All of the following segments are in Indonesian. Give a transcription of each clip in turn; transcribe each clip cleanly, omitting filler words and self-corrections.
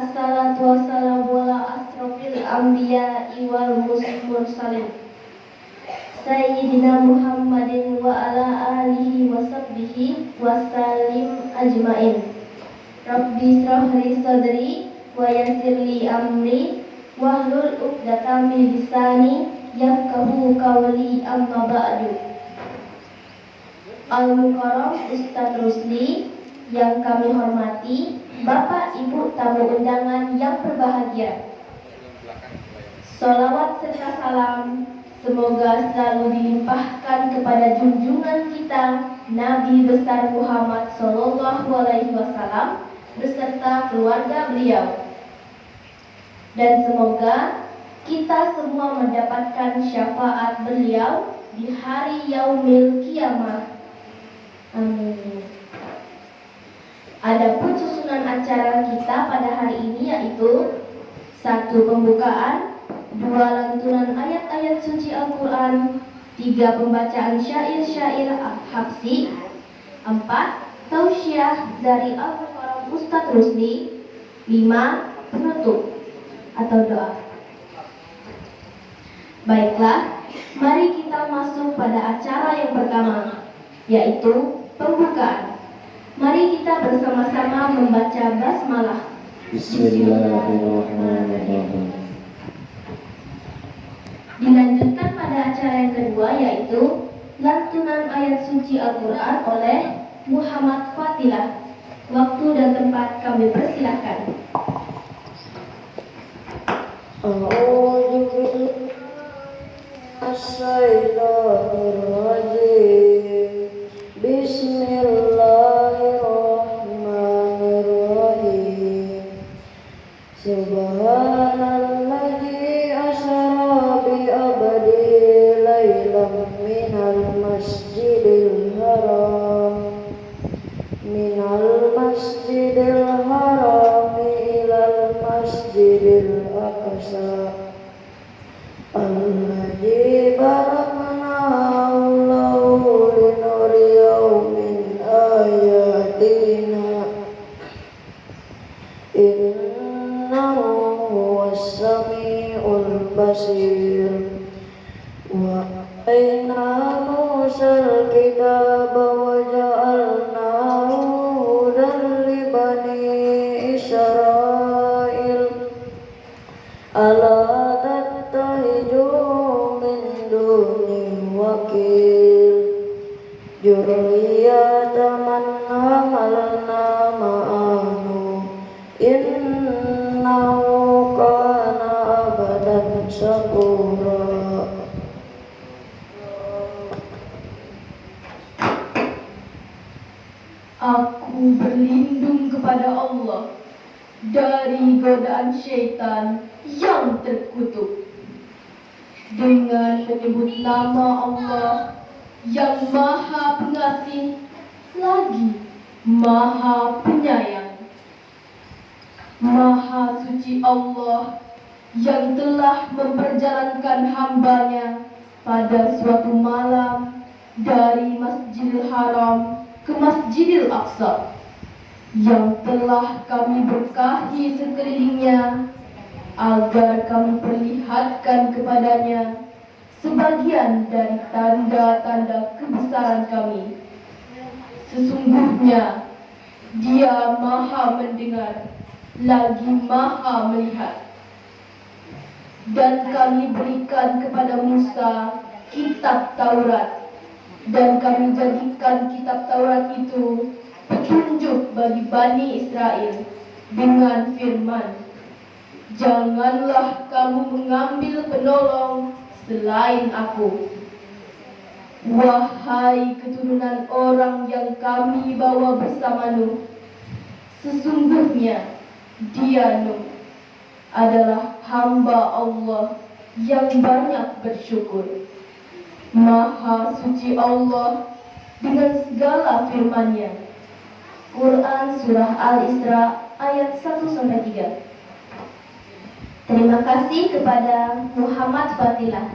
Assalatu wassalamu ala asrofil anbiya'i wal mursalin Sayyidina Muhammadin wa ala alihi wa sahbihi wa salim ajmain. Rabbi shrahli sadri wa yassirli amri wahlul 'uqdatam min lisani yafqahu qawli, amma ba'du. Al-Mukarram Ustaz Rusli yang kami hormati, Bapak Ibu tamu undangan yang berbahagia, sholawat serta salam semoga selalu dilimpahkan kepada junjungan kita Nabi besar Muhammad Sallallahu Alaihi Wasallam beserta keluarga beliau, dan semoga kita semua mendapatkan syafaat beliau di hari yaumil kiamah. Amin. Adapun susunan acara kita pada hari ini yaitu 1. Pembukaan, 2. Lantunan ayat-ayat suci Al-Quran, 3. Pembacaan syair-syair Habsyi, 4. Tausiah dari Al-Mukarram Ustaz Rusli, 5. Penutup atau doa. Baiklah, mari kita masuk pada acara yang pertama, yaitu pembukaan. Mari kita bersama-sama membaca basmalah. Bismillahirrahmanirrahim. Dilanjutkan pada acara yang kedua, yaitu lantunan ayat suci Al-Quran oleh Muhammad Fatilah. Waktu dan tempat kami persilahkan. Bismillahirrahmanirrahim. Subhanalladzi asra bi abdi lailam minal masjidil haram ilal masjidil aqsa alladzi barakna hawlahu linuriyahu min ayatina innahu huwas sami'ul basir. Wa aina Musal kitaba wa ja'alnahu hudan li bani Israil ala tattahidu min duni wakil jurriyata man hamalna ma'anu innahu kana abadan syakura. Aku berlindung kepada Allah dari godaan syaitan yang terkutuk dengan menyebut nama Allah yang Maha Pengasih lagi Maha Penyayang. Maha suci Allah yang telah memperjalankan hambanya pada suatu malam dari Masjidil Haram ke Masjidil Aqsa, yang telah kami berkahi sekelilingnya agar kami perlihatkan kepadanya sebagian dari tanda-tanda kebesaran kami. Sesungguhnya Dia Maha mendengar lagi Maha melihat. Dan kami berikan kepada Musa kitab Taurat, dan kami jadikan kitab Taurat itu petunjuk bagi Bani Israel dengan firman, janganlah kamu mengambil penolong selain aku. Wahai keturunan orang yang kami bawa bersama Nuh, sesungguhnya dia Nuh adalah hamba Allah yang banyak bersyukur. Maha suci Allah dengan segala firman-Nya. Quran Surah Al-Isra ayat 1-3. Terima kasih kepada Muhammad Fatilah.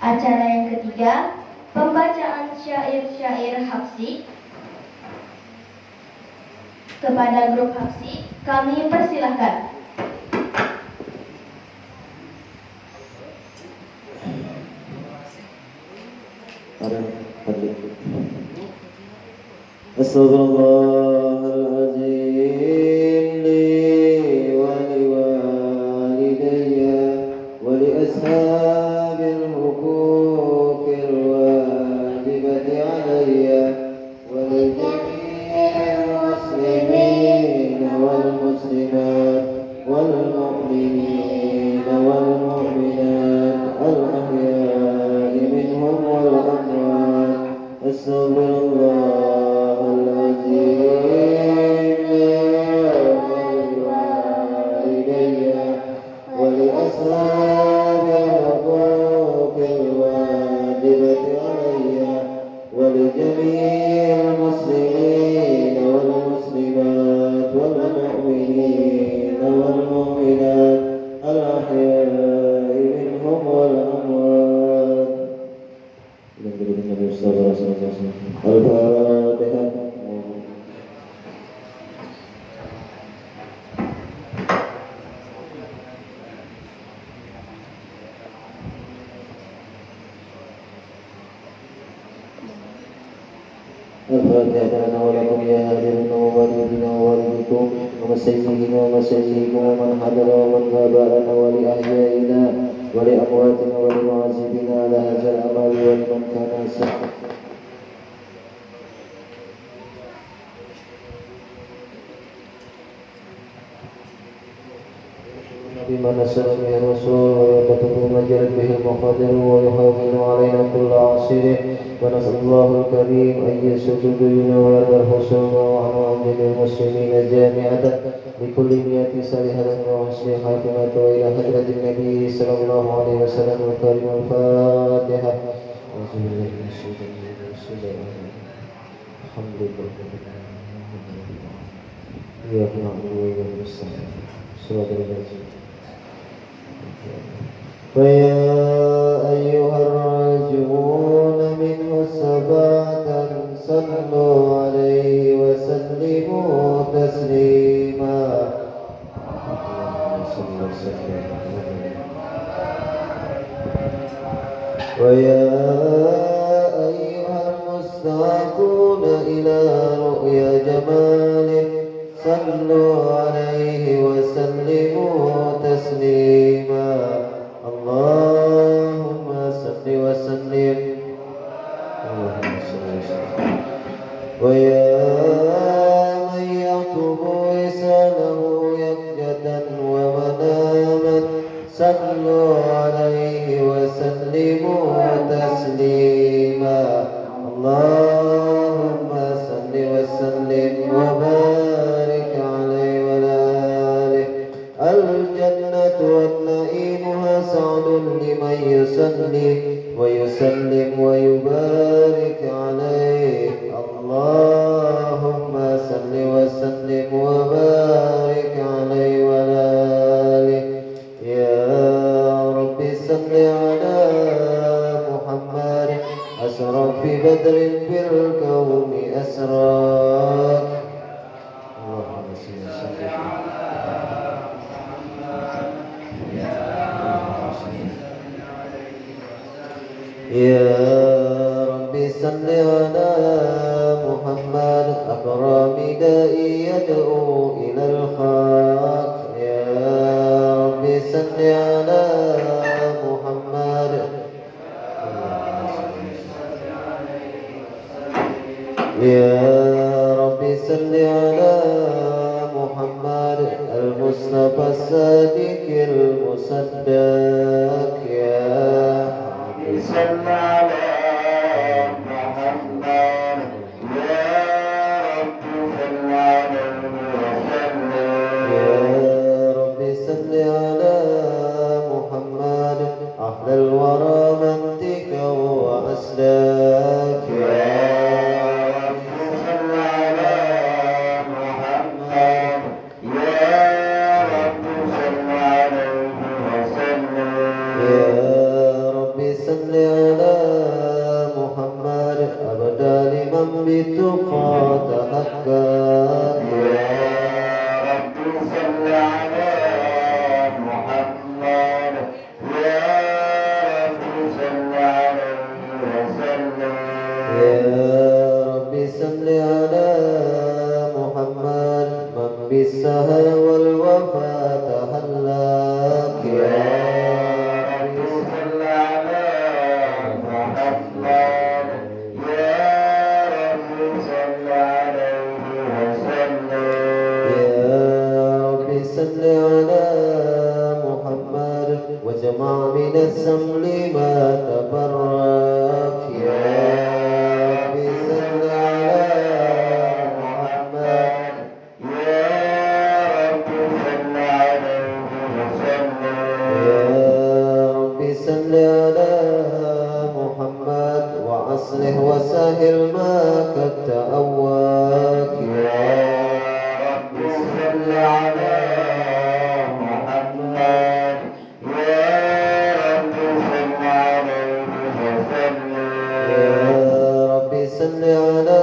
Acara yang ketiga, pembacaan syair-syair Habsyi. Kepada grup Hapsi, kami persilahkan. Astagfirullahaladzim li wa liwalidayya wa li ashabil huquqil wajibati alayya wa li jami'il muslimin wal muslimat wal mu'minin wal mu'minat al ahya'i minhum wal amwat. Astagfirullahaladzim waliwalidayya wali ashabil huquqil wajibati alayya wali jami'il muslimin wal muslimat wal mu'minin wal mu'minat al ahya'i minhum wal amwat. Al-Fatihah. الفاتحة لنا ولكم يا هادرين ووالدنا ووالدكم ومسيحنا ومسيحكم ومن حضر ومن غاب ولأحيائنا ولأمواتنا ولمعذبنا على هذا الأمر ولمن كان سعى بما نزل به الرسول ويكتب ما جرت به المقادير ويهون علينا كل عصير ونسأل الله الكريم أن يسد ديونا ويرضى الخصوم وعن عبد المسلمين جامعة بكل نية صالحة وحسن خاتمة وإلى حضرة النبي صلى الله عليه وسلم الكريم. الفاتحة. الحمد لله. إياك نعبد وإياك نستعين. صراط الذين فيا أيها الراجعون منه سبعة صلوا عليه وسلموا تسليما. ويا أيها المستاقون إلى رؤيا جماله صلوا عليه وسلموا تسليما. اللهم صل وسلم. ويا من يطلب وصاله يقظة ومناما صلوا عليه وسلموا تسليما. اللهم صل وسلم وبارك عليه وعلى آله. الجنة ونعيمها سعد لمن يصلي ويسلم ويبارك عليه. اللهم صل وسلم وبارك عليه وعلى آله. يا رب صل على محمد أسرى في بدر في الكون أسراك. اللهم صل وسلم. يا رب صل على محمد أكرم داعي يدعو إلى الخير. يا رب صل على محمد. يا رب صل على محمد المصطفى الصادق المصدق. يا رب صل على محمد. يا رب صل عليه وسلم. يا رب صل على محمد أحلى الورى منطقا وأسلاك. يا رب صل على محمد. يا رب صل عليه وسلم. يا رب صل على بالسهر والوفاة هلاك يا رب صل على محمد يا رب صل عليه وسلم يا رب صل على محمد وجمع من السمل ما تفرق يا رب صل على محمد يا رب صل عليه وسلم يا رب صل على محمد وأصلح وسهل ما قد تأواك يا رب صل على محمد يا رب صل عليه وسلم يا رب صل على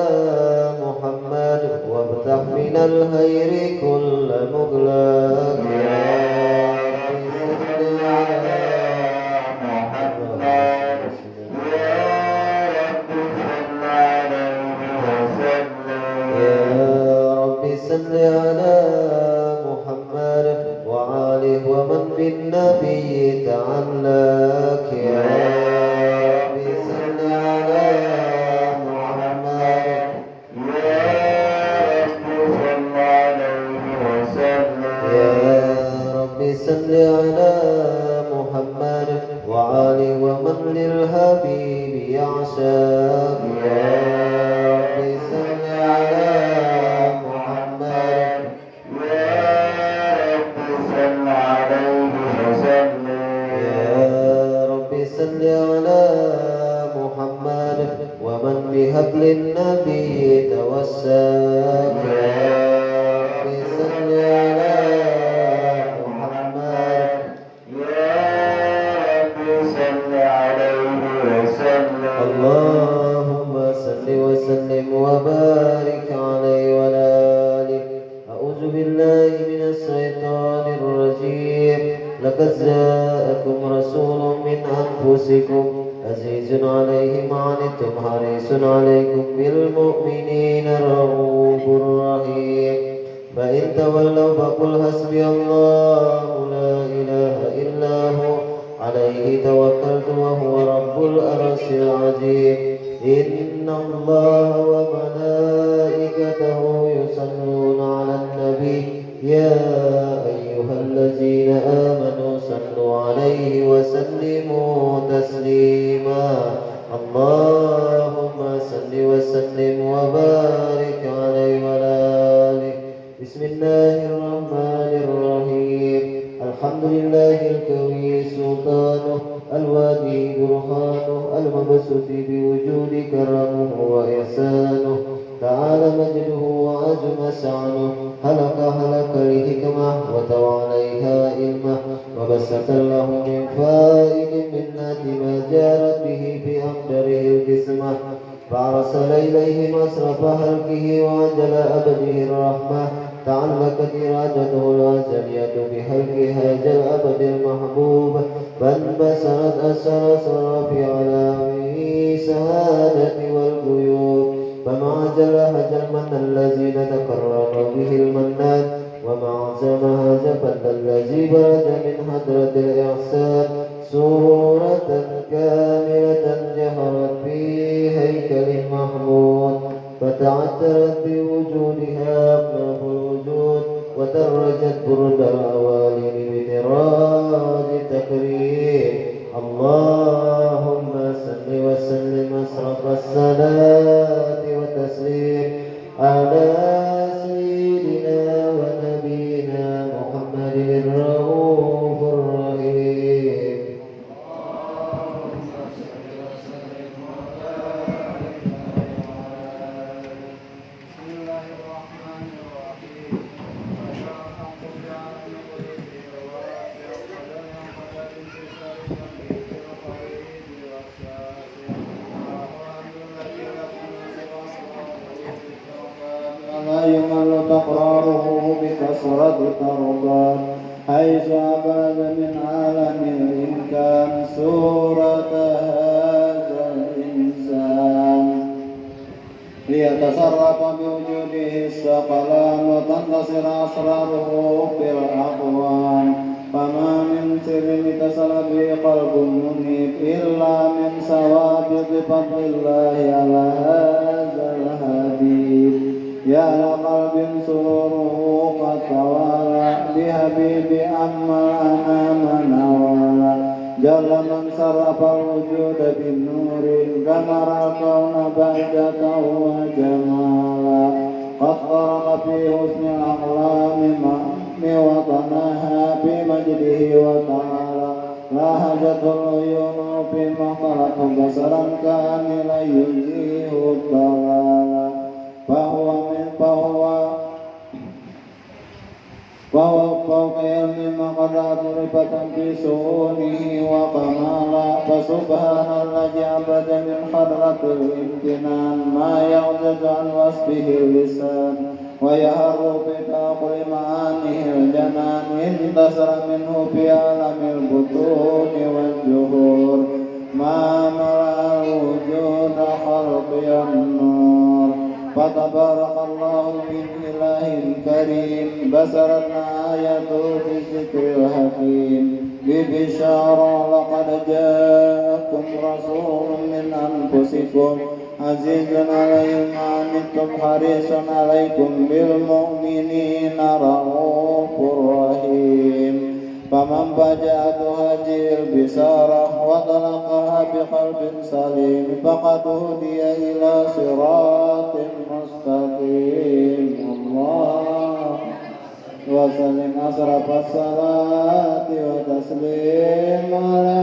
محمد وافتح من الخير كل مغلق يا رب صل على محمد يا رب صل عليه وسلم يا رب صل على محمد وآله ومن بالنبي تعلق يا رب صل على محمد يا رب صل عليه وسلم يا رب صل على محمد وآله ومن للحبيب يعشق يا رب صل على محمد يا رب صل عليه وسلم يا رب صل على محمد ومن بهبل النبي توسل يا رب صل على محمد يا رب صل عليه وسلم اللهم صل وسلم وبارك عليه وعلى آله أعوذ بالله من الشيطان الرجيم لقد جاءكم رسول من أنفسكم عزيز عليه ما عنتم حريص عليكم بالمؤمنين رؤوف رحيم فإن تولوا فقل حسبي الله لا إله إلا هو عليه توكلت وهو رب العرش العظيم إن الله وملائكته يصلون على النبي يا أيها الذين آمنوا صلوا عليه وسلموا تسليما اللهم صل وسلم وبارك عليه وعلى آله بسم الله الرحمن الرحيم الحمد لله القوي سلطانه الوادي برهانه المبسوط بوجود كرمه وإحسانه تعالى مجده وعظم شأنه هلك الحكمة وطوى عليها علمه وبسط له من فائد منة ما جارت به في أقدره القسمة فأرسل إليه مصرف خلقه وعجل أبده الرحمة تعلقت إرادته الأزلية بخلق هذا الأبد المحبوب فانبسرت أسرار في عالمه سهادة والغيوب فما جل هذا المن الذي تكرم به المنان وما عزم هذا الفضل الذي برد من حضرة الإحسان سورة كاملة جهرت في هيكل محمود فتعثرت بوجودها أبناء الوجود وترجت برد الأوالين بمراج التكريم اللهم صل وسلم أشرف الصلاة والتسليم على سيدنا ونبينا محمد الرؤوف الرحيم لا يمل تقراره بكثرة التربات حيث أبعد من عالم الإمكان سورة هذا الإنسان ليتصرف بوجوده الثقلان وتنتصر أسراره في الأقوام. فما من سر اتصل به قلب منيب إلا من سوابق فضل الله على هذا الحبيب. يا لقلب سروره قد توالى بحبيب أما الأنام نوالا. جل من صرف الوجود بالنور جمر الكون بهجته وجمالا. قد خرق في حسن الأقلام وطنها بمجده وتعالى. لاهجته العيون فيما خلق بصرا كاملا يجزيه الضلالا. فهو فوق علم مقدات رفة في سؤونه وكمالا. فسبحان الذي عبد من حضرة الامتنان ما يعجز عن وصفه اللسان ويهر بتأقل معانيه الجنان. انتصر منه في عالم البطون والجهور ما ملأ الوجود خلق النور. فتبارك الله من إله كريم بشرتنا آياته في الذكر الحكيم. ببشارة لقد جاءكم رسول من أنفسكم عزيز عليه ما عنتم حريص عليكم بالمؤمنين رؤوف رحيم. فمن فجأته هذه البشارة وطلقها بقلب سليم فقد هدي إلى صراط مستقيم. الله وسلم أشرف الصلاة وتسليم على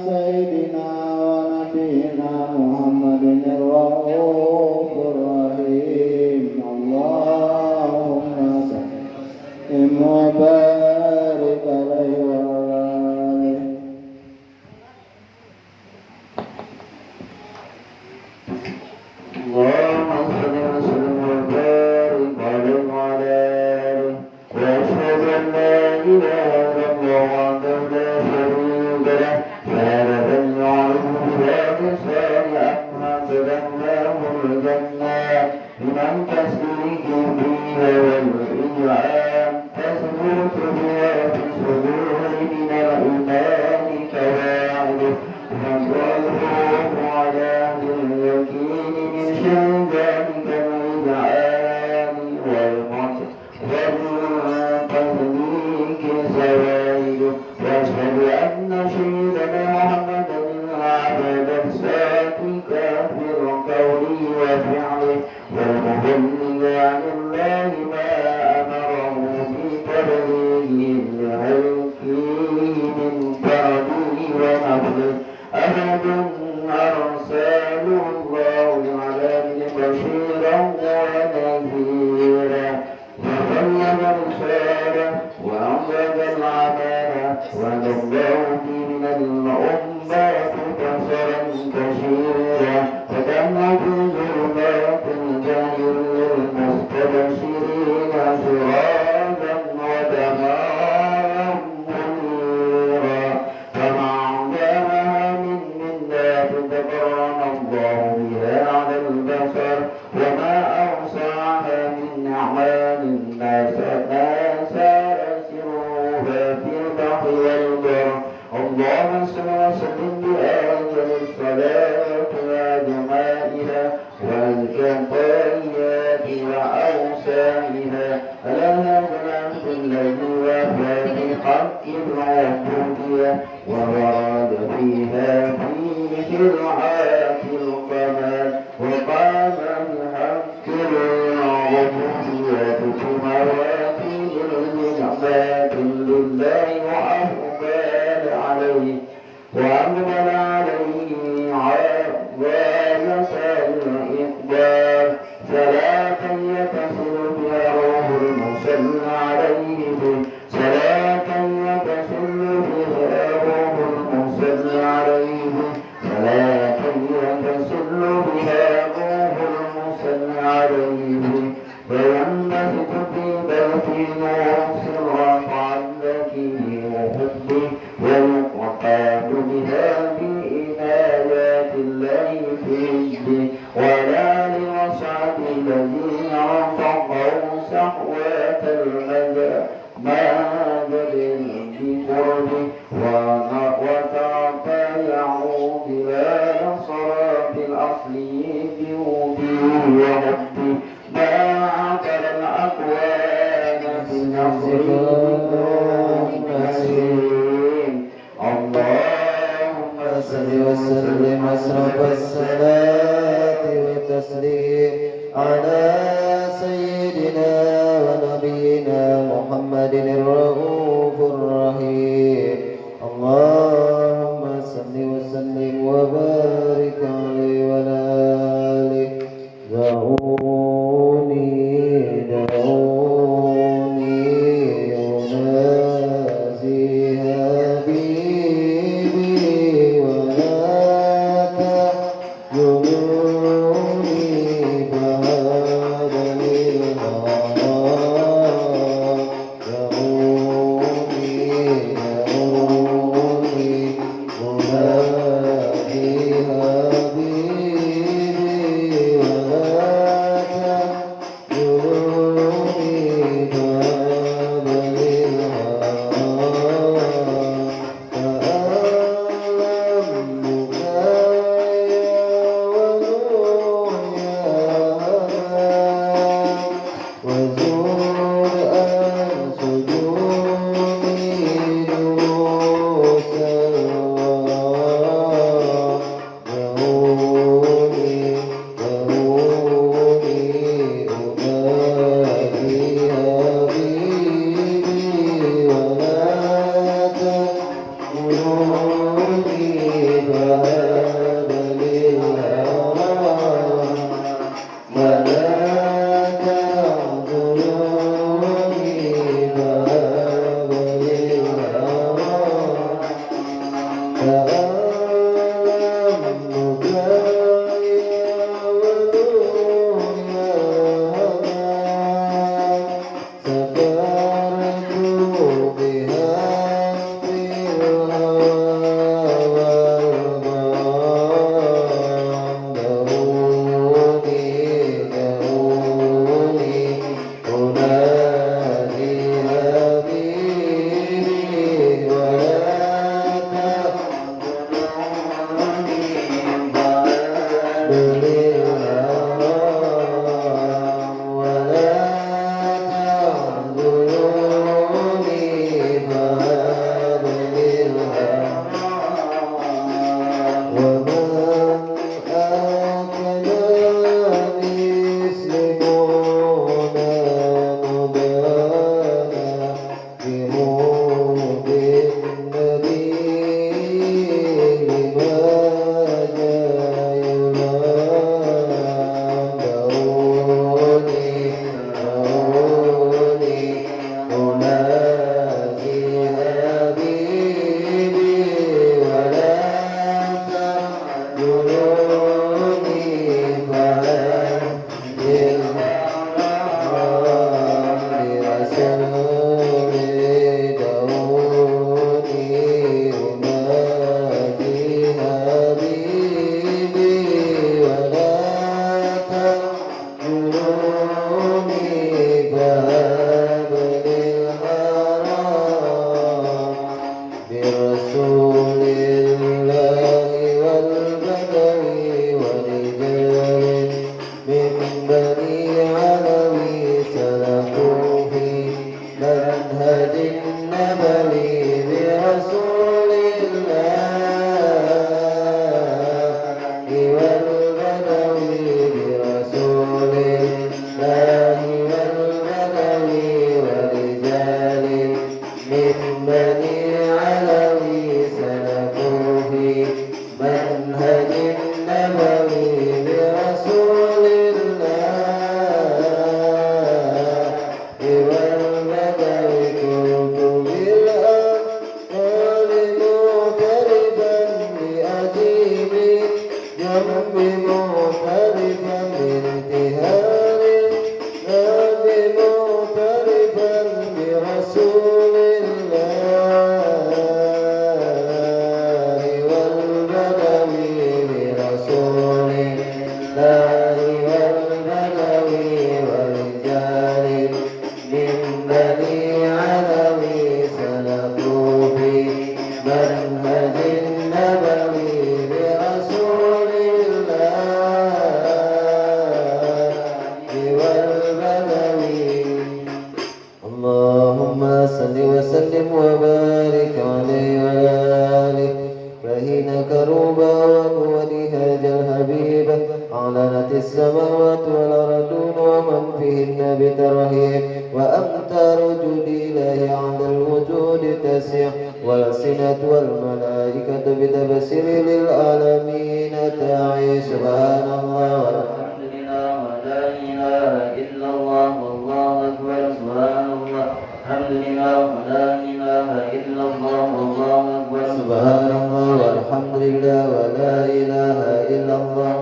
سيدنا ونبينا محمد الرؤوف الرحيم. اللهم صل وبارك عليه وعلى آله. اللهم صل وسلم وبارك عليه وعلى آله. وأشهد أن لا إله إلا الله وحده لا شريك له شهادة يعلم بها لسان أحمد له الجنة لمن تسليك فيها والإجعام تثبت بها في الصدور من الإيمان كواعده والروح على اليقين من شهادتك الإجعام والتصديق زوائده. وأشهد أن سيدنا محمدا عبد ذاتك في القول وفعله والمبلغ عن الله ما أمره بتبليغه لخلقه من فرده ونفله. أحد أرسله الله العالمين بشيرا ونذيرا فبلغ الرسالة وأبلغ الأمانة ونبه من الأمة بصرا كثيرا فكان في ظلمات الجهل للمستبشرين سراجا ودمارا منيرا. فما عندها من منة تكرم الله بها على البشر وما أوسعها من نعمان الناس سار سرها في البحر والبر. اللهم صل وسلم بأجل الصلاة وجمالها وأزكى الطيات وأوسامها على هذا العبد الذي وفى بحق العبودية وورد فيها في شرعات القمر وقام بحق العبودية بمواتين النعمات لله وأقبل عليه عظامة الإقبال. صلاة يتصل بها روح المصلى عليه صلاة يتصل بها روح المصلى عليه صلاة يتصل بها روح المصلى عليه وينبسط في بيته نور صراط ذكره وحبه ويقعد بها في إنايات الله في ولا لوصعه ذات المجد بقربه وتعطيعوا بلا نصر بالأصلي بوبي وحبي ما عبر الأكوان بنصره اللهم صل وسلم أشرف الصلاة والتسليم على سيدنا ونبينا محمد الرؤوف الرحيم اللهم صل وسلم وبارك عليه وعلى آله دعوني أنازي حبيبي ولا تحجروني بعد الهوى دعوني أنازي حبيبي ولا تحجروني بعد برسول الله اللهم صل وسلم وبارك عليه وعلى آله فحين كروبا ولهاج الحبيب أعلنت السماوات والأرضون ومن فيهن بترهيب وأمطار وجود إله على الوجود تسع والألسنة والملائكة بتبصير للعالمين تعي سبحان الله والحمد لله ولا إله إلا الله والله أكبر سبحان الله الحمد لله ولا إله إلا الله والله أكبر سبحان الله والحمد لله ولا إله إلا الله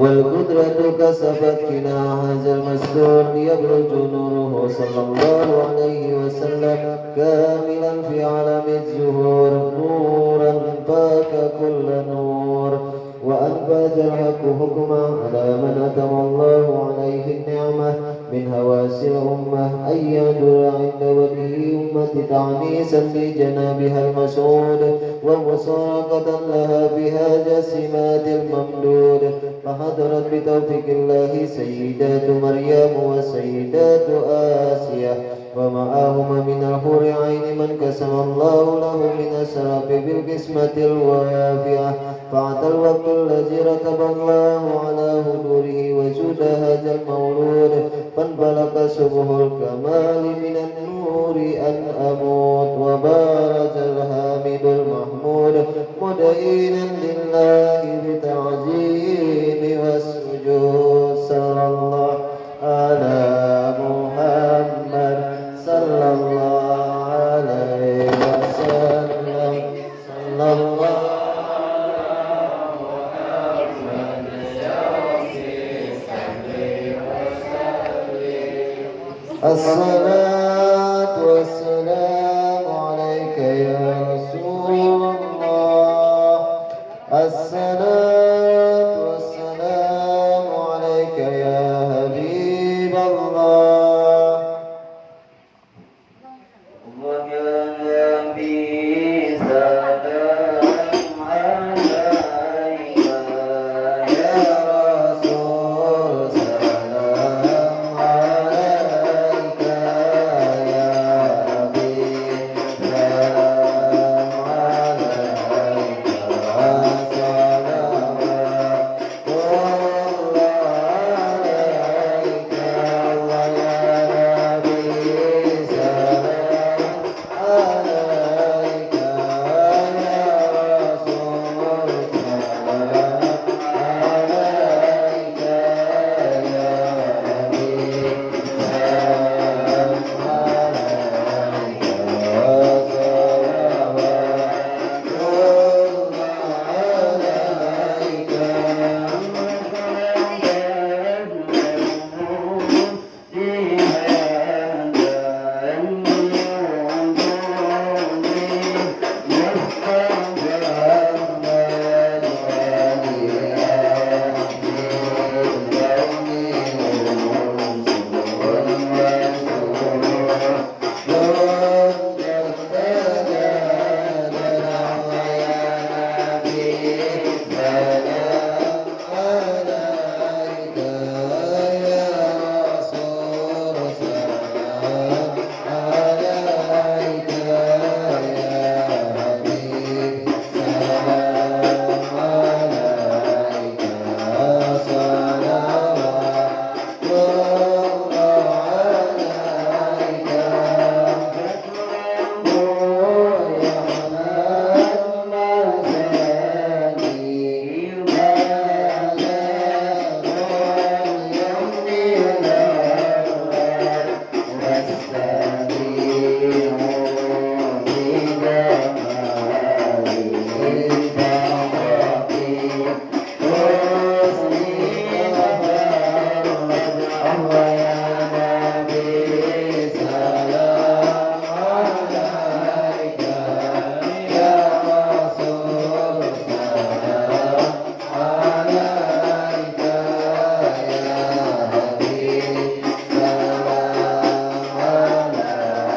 والقدرة كسبت كنا هذا المستور يبرج نوره صلى الله عليه وسلم كاملا في عالم الزهور نورا فاك كل نور وأنبت الحق حكما على من أتم الله عليه النعمة من هواس الأمة أن يدر عند وجه أمة تعنيسا لجنابها المسعود ومساقة لها بها جسمات الممدود فحضرت بتوفيق الله سيدات مريم وسيدات آسيا ومعهما من الحور عين من قسم الله له من الشرف بالقسمة الوافية فأتى الوقت الذي رتب الله على حضوره وجود هذا المولود فانبلغ شبه الكمال من النور أن أموت وبارز الحامد المحمود مدينا لله بتعظيم والسجود صلى الله على محمد صلى الله عليه وسلم صلى الله الصلاة والسلام عليك يا رسول الله الصلاة والسلام عليك يا حبيب الله وكنبي سلام عليك يا رسول سلام عليك يا حبيب سلام عليك صلوات الله عليك ويا نبي سلام عليك يا رسول سلام عليك يا حبيب سلام عليك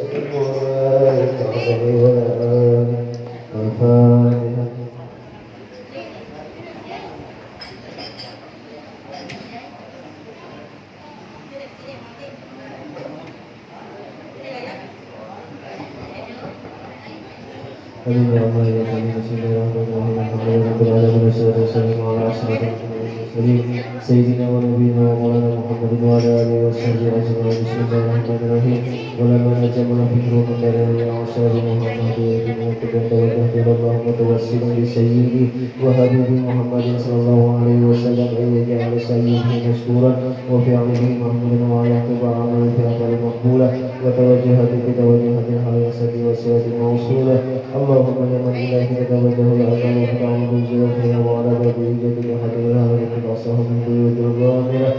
وسلم وبارك عليه وعلى آله. الفاتحة. آمين يا الله يا حبيب سيدنا الرحمن الرحيم. الحمد لله رب العالمين والصلاة والسلام على أشرف المرسلين سيدنا ونبينا ومولانا محمد وعلى آله وصحبه أجمعين. بسم الله الرحمن الرحيم. ولما نجم الفكر من بين أعصاب محمد وتوجهت إلى الله متوسلا بسيدي وحبيبي محمد صلى الله عليه وسلم أن يجعل سيده مشكورا وفي عمله محمود وعلى اتباع عمله في أعمال مقبولة وتوجهت بتوجهات الحياة والسيرة الموصولة. اللهم يا من إليك تتوجه الأعمال وتعمل بزيارتها وعلى باب إيجادك حديثها وتقصه من بيوت الغامرة.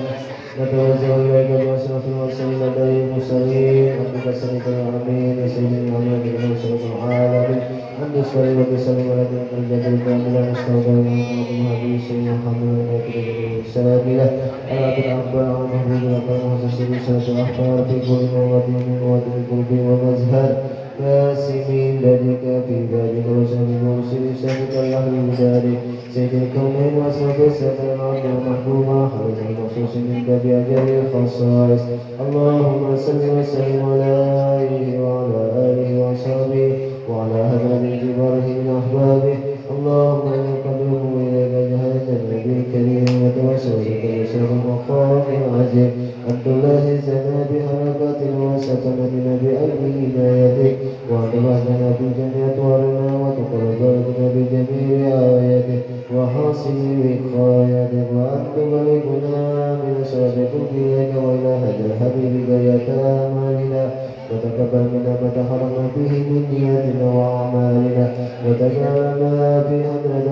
نتوجه إليك بأشرف المرسلين لدي المرسلين أنك سميت العالمين سيدنا محمد بن أشرف العالمين أن تصلي وتسلم على الجد الكامل نستودع محمد الهدي سيدنا محمد السلام له على عبد الأخبار عن محبوب الأخبار وحسن رسالة الأخبار في كل مواد من مواد القلب ومزهر كاسمين ذلك في ذلك وسلم المرسل سابق الله ذلك سيد الكونين وأسرة السفر العبد المحبوبة خالد المخصوص منك بأجل الخصائص. اللهم صل وسلم عليه وعلى آله وصحبه وعلى أهل جباره من أحبابه. اللهم نقدم إليك جهاز النبي الكريم وتوسل بك بشر المقام العجيب أن تلاحظنا بحركات وسكنتنا بأمر عنايتك وأدرجنا بجميع طوارنا وتقربنا بجميع آياتك وحاصل وقايتك وأن تبلغنا من صادقك إليك وإلى هدى حبيبك يا تامالنا وتقبل منا ما تحرمنا به من نياتنا وأعمالنا وتجعلنا في حضرة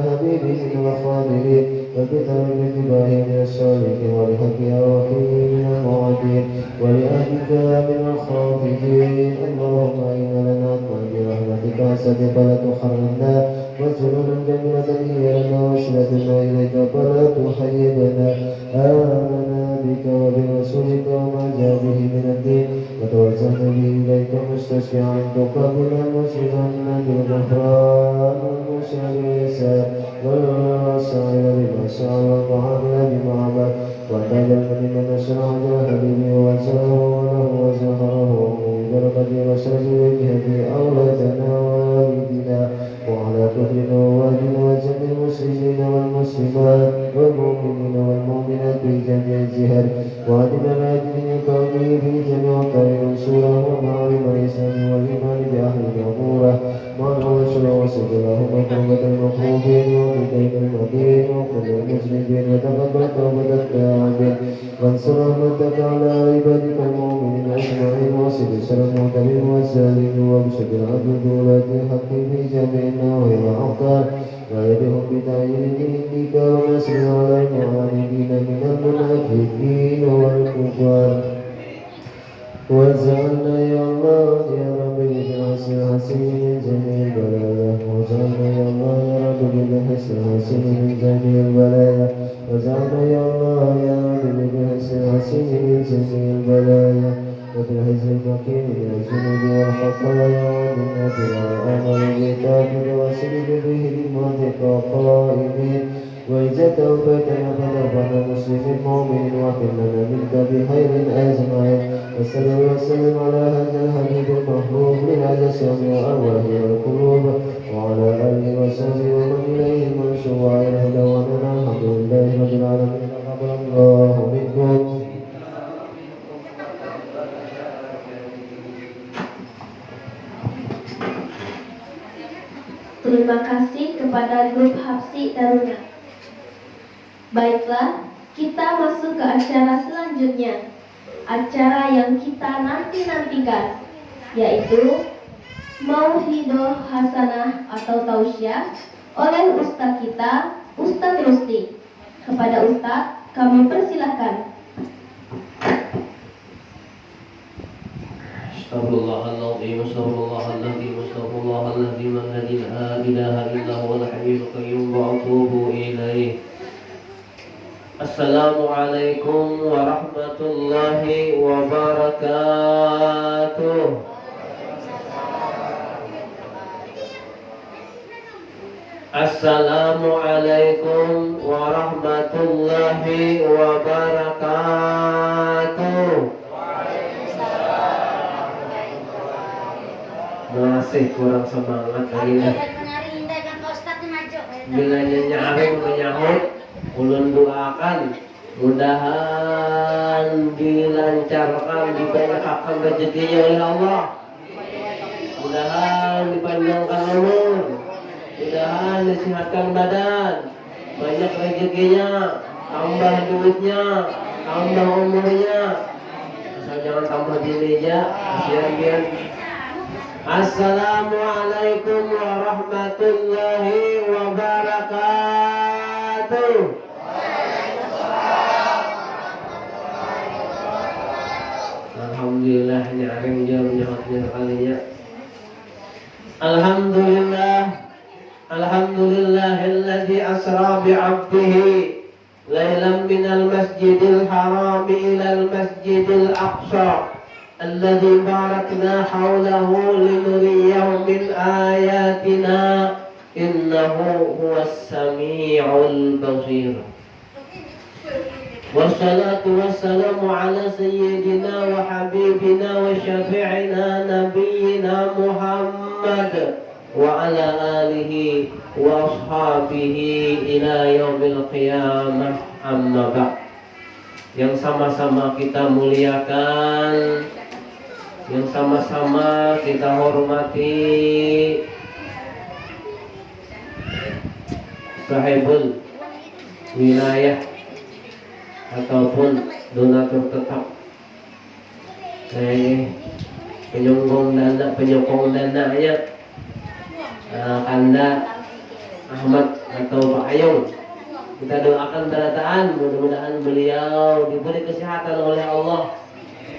حبيبك من الخالدين وبتر الاتباع من الصالحين ولحق أواخيه من الموعدين ولأهلك من الخافضين. اللهم إنا لنا أطمئن برحمتك حسد فلا تحرمنا وسنونا جميلة هي لنا وصلتنا إليك فلا تخيبنا. آمنا بك وبرسولك وما جاء به من الدين وتوجهنا به إليك مستشفعا تقبل مسلما بالغفران والمسلم بالإحسان والسائل بما سأل وعامل بما عمل وتجعلنا ممن نشرع على حبيبه وزره وله وزهره ومباركة وشرف وجهه أولادنا ووالدنا وعلى كفرنا ووالدنا وجميع المسلمين والمسلمات والمؤمنين والمؤمنات في جميع الجهات وأدنا دين كونه في جميع الطريق منصورا ومعالم الإسلام والإيمان بأهل الأمورة والرسل وصل لهم توبة المخوفين وبدين المدين وكل المسلمين وتقبل توبة التائبين وانصر رحمتك على عبادك المؤمنين أجمعين وصل سلامك بالوسائل وابشر العبد بولاة الحق في جميع النواحي والأوقات ويدهم بتعيين دينك ونصر على المعاندين من المنافقين والكفار. واجعلنا يا الله يا رب بالحسن الحسين من جميع البلايا واجعلنا يا الله يا رب بالحسن الحسين من جميع البلايا واجعلنا يا الله يا رب بالحسن الحسين من جميع البلايا وبالحزن المكين من الذنوب والخطايا والذنوب والأمل بالتوبة وسلك به لموتك قائمين وإذا توبتنا فتوبنا مسلم مؤمن وكلنا منك بخير أجمعين. وصلى وسلم على هذا الحبيب المحبوب للعجز والأرواح والقلوب وعلى آله وصحبه ومن إليه المنشور وعلى الهدى ونعم. الحمد لله رب العالمين. تقبل الله منكم. Terima kasih kepada grup Hapsi Taruna. Baiklah, kita masuk ke acara selanjutnya. Acara yang kita nanti-nantikan, yaitu Mauhidoh Hasanah atau Tausiah oleh Ustadz kita, Ustadz Rusdi. Kepada Ustadz, kami persilahkan. Astagfirullahaladzim, astagfirullahaladzim, astagfirullahaladzim, alladzi la ilaha illa huwal hayyul qayyum wa atubu ilaih. Assalamualaikum warahmatullahi wabarakatuh. Assalamualaikum warahmatullahi wabarakatuh. Masih kurang semangat lagi ya. Bila nyanyaring menyahut, ulun doakan mudahan dilancarkan, dibanyakkan rezekinya oleh Allah. Mudahan dipanjangkan umur, mudahan disehatkan badan, banyak rezekinya, tambah duitnya, tambah umurnya. Asal jangan tambah diri aja, kasihan. Assalamualaikum warahmatullahi wabarakatuh. Alhamdulillah nyaring jawabnya kalinya. Alhamdulillahilladzi asra bi'abdihi lailan minal masjidil haram ilal masjidil aqsa الذي باركنا حوله لنريه من آياتنا إنه هو السميع البصير والصلاة والسلام على سيدنا وحبيبنا وشفيعنا نبينا محمد وعلى آله وأصحابه إلى يوم القيامة أما بعد. Yang sama-sama kita muliakan, yang sama-sama kita hormati sahibul wilayah ataupun donatur tetap, penyokong dananya Kanda Ahmad atau Pak Ayung. Kita doakan berataan, mudah-mudahan beliau diberi kesehatan oleh Allah.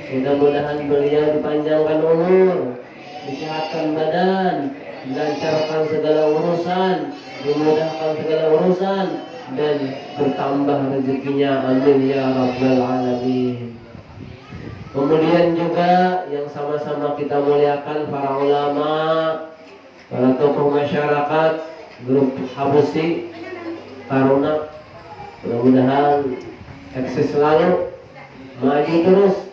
Mudah-mudahan beliau dipanjangkan umur, disehatkan badan, dilancarkan segala urusan, dimudahkan segala urusan, dan bertambah rezekinya. Amin ya rabbal alamin. Kemudian juga yang sama-sama kita muliakan para ulama, para tokoh masyarakat, grup Habusi Taruna, mudah-mudahan eksis selalu, maju terus,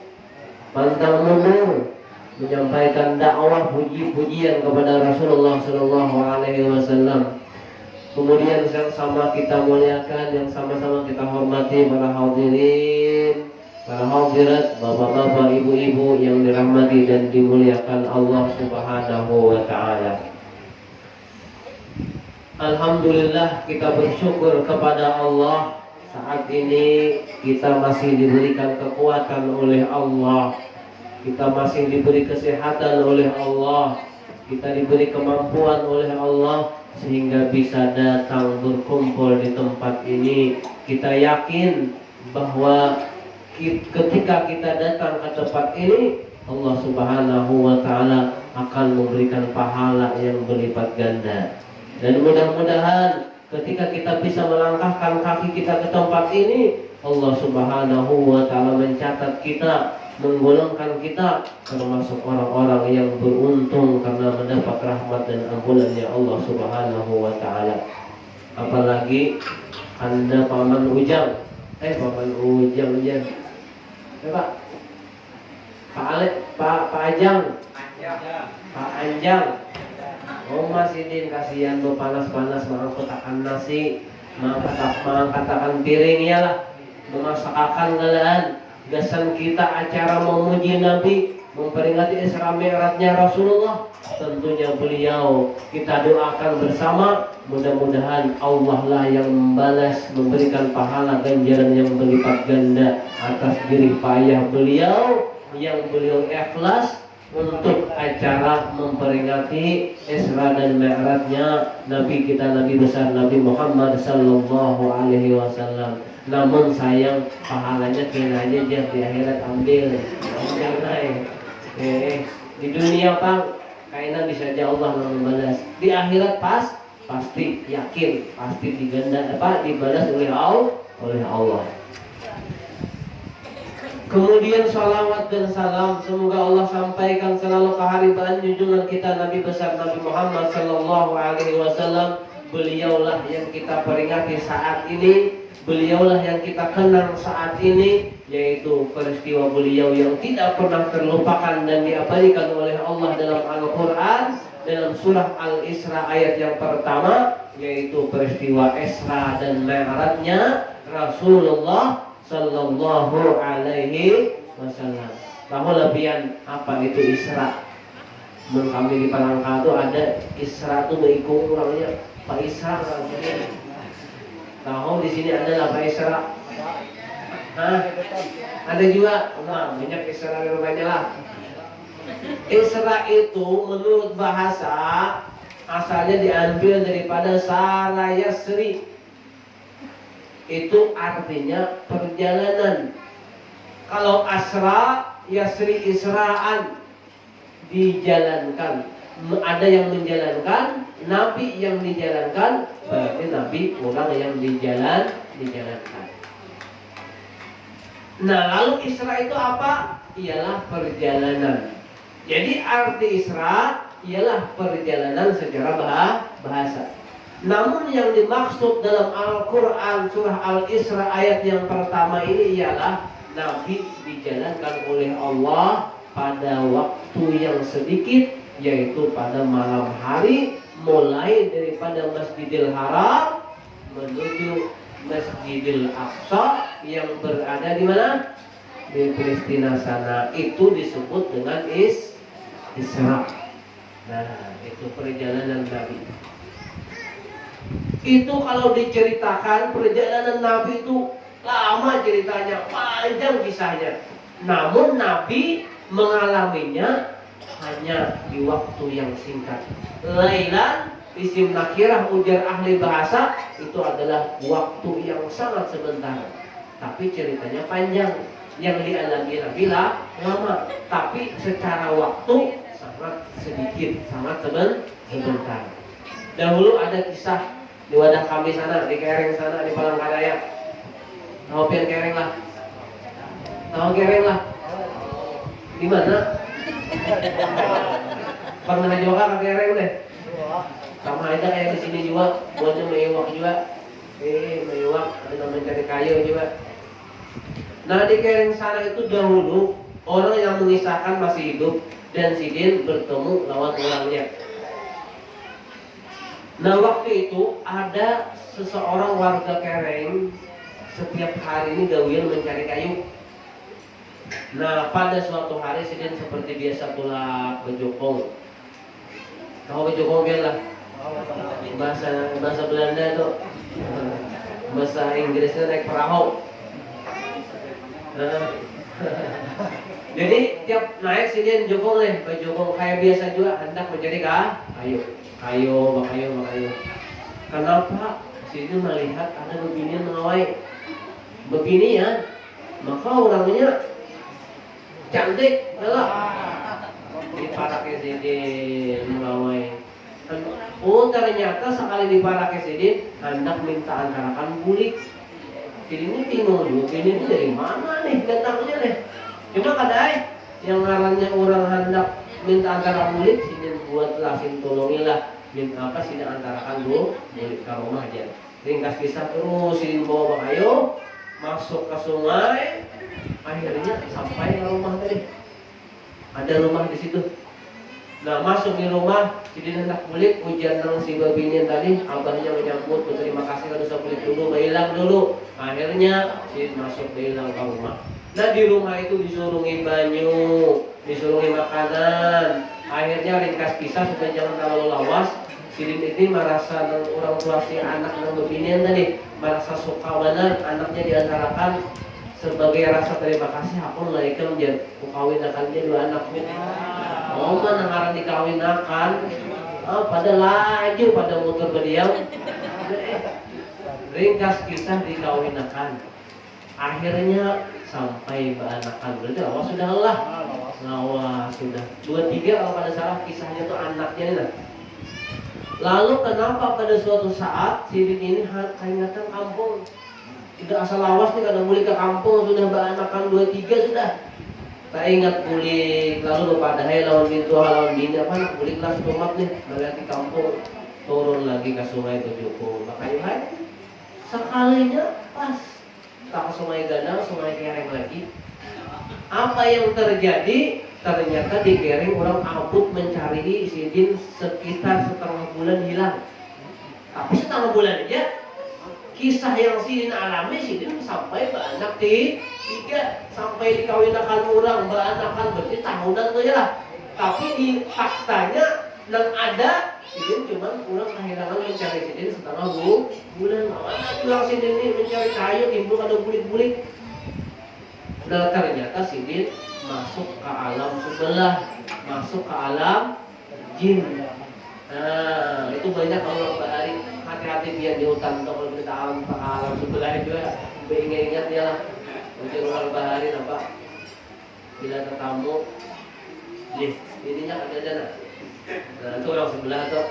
pantang mundur, menyampaikan dakwah puji-pujian kepada Rasulullah Sallallahu Alaihi Wasallam. Kemudian yang sama kita muliakan, yang sama-sama kita hormati para hadirin, para hadirat, bapak-bapak, ibu-ibu yang dirahmati dan dimuliakan Allah Subhanahu wa Ta'ala. Alhamdulillah, kita bersyukur kepada Allah. Saat ini kita masih diberikan kekuatan oleh Allah, kita masih diberi kesehatan oleh Allah, kita diberi kemampuan oleh Allah sehingga bisa datang berkumpul di tempat ini. Kita yakin bahwa ketika kita datang ke tempat ini, Allah Subhanahu wa Ta'ala akan memberikan pahala yang berlipat ganda. Dan mudah-mudahan ketika kita bisa melangkahkan kaki kita ke tempat ini, Allah Subhanahu wa Ta'ala mencatat kita, menggolongkan kita termasuk orang-orang yang beruntung karena mendapat rahmat dan ampunannya Allah Subhanahu wa Ta'ala. Apalagi Anda Paman Ujang, Pak Ajang, Pak Anjang. Oh Mas Idin, kasihan lo panas-panas mengangkatakan nasi, mengangkatakan piring ya lah, memasakkan galaan. Gasan kita acara memuji Nabi, memperingati Isra Mi'rajnya Rasulullah. Tentunya beliau kita doakan bersama, mudah-mudahan Allah lah yang membalas, memberikan pahala ganjaran yang berlipat ganda atas jerih payah beliau yang beliau ikhlas untuk acara memperingati Isra dan Mi'rajnya Nabi kita, Nabi besar Nabi Muhammad Sallallahu Alaihi Wasallam. Namun sayang pahalanya kena aja di akhirat ambil. Di dunia Pak, kayaknya bisa aja Allah membalas. Di akhirat pasti yakin pasti dibalas oleh Allah. Kemudian salawat dan salam semoga Allah sampaikan selalu keharibaan junjungan kita Nabi besar Nabi Muhammad Sallallahu Alaihi Wasallam beliaulah yang kita peringati saat ini, beliaulah yang kita kenang saat ini, yaitu peristiwa beliau yang tidak pernah terlupakan dan diabadikan oleh Allah dalam Al-Quran, dalam surah Al-Isra ayat yang pertama, yaitu peristiwa Isra dan Mi'rajnya Rasulullah Sallallahu Alaihi Wasallam. Tahu lebihan apa itu Isra? Menurut kami di Palangka itu ada Isra itu mengikut orangnya Pak Isra. Tahu di sini ada Pak Isra? Hah? Ada juga? Nah, banyak Isra namanya lah. Isra itu menurut bahasa asalnya diambil daripada Sarayasri. Itu artinya perjalanan. Kalau Asra, Yasri Isra'an, dijalankan. Ada yang menjalankan, Nabi yang dijalankan, berarti Nabi orang yang dijalankan. Nah, lalu Isra itu apa? Ialah perjalanan. Jadi arti Isra ialah perjalanan secara bahasa. Namun yang dimaksud dalam Al-Quran surah Al-Isra ayat yang pertama ini ialah Nabi dijalankan oleh Allah pada waktu yang sedikit, yaitu pada malam hari, mulai daripada Masjidil Haram menuju Masjidil Aqsa yang berada di mana? Di Palestina sana. Itu disebut dengan Isra. Nah, itu perjalanan Nabi. Itu kalau diceritakan perjalanan Nabi itu lama ceritanya, panjang kisahnya. Namun Nabi mengalaminya hanya di waktu yang singkat. Lailan isim nakirah ujar ahli bahasa itu adalah waktu yang sangat sebentar. Tapi ceritanya panjang. Yang dialami Nabi lah lama. Tapi secara waktu sangat sedikit, sangat sebentar. Dahulu ada kisah di wadah kami sana, di Kereng sana, di Palangkaraya. Tahu pian Kereng lah? Tahu Kereng lah? Di mana? Pernah juga ke Kereng deh? Sama aja kayak di sini juga, buatnya mewah juga. Mewah, ada mencari kayu juga. Nah, di Kereng sana itu dahulu orang yang mengisahkan masih hidup dan Sidin bertemu lawan orangnya. Nah, waktu itu ada seseorang warga Kereng setiap hari ini gawian mencari kayu. Nah, pada suatu hari Sidin seperti biasa pula bejokong. Tahu bejokong kan lah? Bahasa Belanda itu. Bahasa Inggrisnya naik perahu. Jadi tiap naik Sidin jokong nih, bejokong kayak biasa juga hendak mencari kayu. Kayu. Kenapa? Sidin melihat ada beginian mengawai. Beginian, maka orangnya cantik, lah. Diparake Sidin mengawai. Oh, ternyata sekali diparake Sidin hendak minta antarakan bulik. Sidin ini bingung juga, ini dari mana nih datangnya nih? Cuma kadang yang ngarannya orang hendak minta antara bulik, Sidin buatlah, Sidin tolongilah. Minta apa Sidin antarakan dulu bulik ke rumah aja. Ringkas kisah terus Sidin bawa kayu masuk ke sungai, akhirnya sampai ke rumah tadi. Ada rumah di situ. Nah, masuk di rumah, Sidin hendak bulik, ujian nang si babinin tadi, abahnya menyambut, berterima kasih kalau bisa bulik dulu, bailang dulu. Akhirnya Sidin masuk bailang ke rumah. Nah, di rumah itu disuruhi banyu, disuruhi makanan. Akhirnya ringkas kisah supaya jangan terlalu lawas, Sidin ini merasa orang tua si anak yang babinin tadi merasa suka benar anaknya diantarakan sebagai rasa terima kasih aku melahirkan dia kawin akan dia dua anakku. Oh, mana ngaran dikawin akan? Pada laju pada motor beliau. Ringkas kisah dikawin akan. Akhirnya sampai beranakan. Berarti lawas sudah lah. Lawas sudah. 2-3 kalau pada salah kisahnya tuh anaknya ini. Lalu kenapa pada suatu saat Sidin ini keingatan kampung? Tidak asal lawas nih kadang mulai ke kampung sudah beranakan 2-3 sudah. Tak ingat bulik lalu lupa ada lawan bintu lawan bini apa nak bulik lah setomat nih melihat di kampung. turun lagi ke sungai Tujuku. Makanya sekalinya pas tak ke sungai Gadang, sungai Kereng lagi. Apa yang terjadi? Ternyata di Kereng orang abut mencari Sidin sekitar setengah bulan hilang. Tapi setengah bulan aja kisah yang Sidin alami, Sidin sampai beranak tiga, sampai dikawinakan orang beranakan berarti tahunan aja lah. Tapi di faktanya dan ada Sidin cuma orang kehilangan mencari Sidin setengah bulan. Mana pulang Sidin ini mencari kayu timbul ada bulik-bulik. Nah ternyata Sidin masuk ke alam sebelah, masuk ke alam jin. Nah itu banyak orang bahari, hati-hati biar di hutan atau kalau kita alam sebelah juga ingat-ingat ya lah. Untuk orang bahari apa? Bila tetamu, ininya ada dana. Nah itu orang sebelah tuh.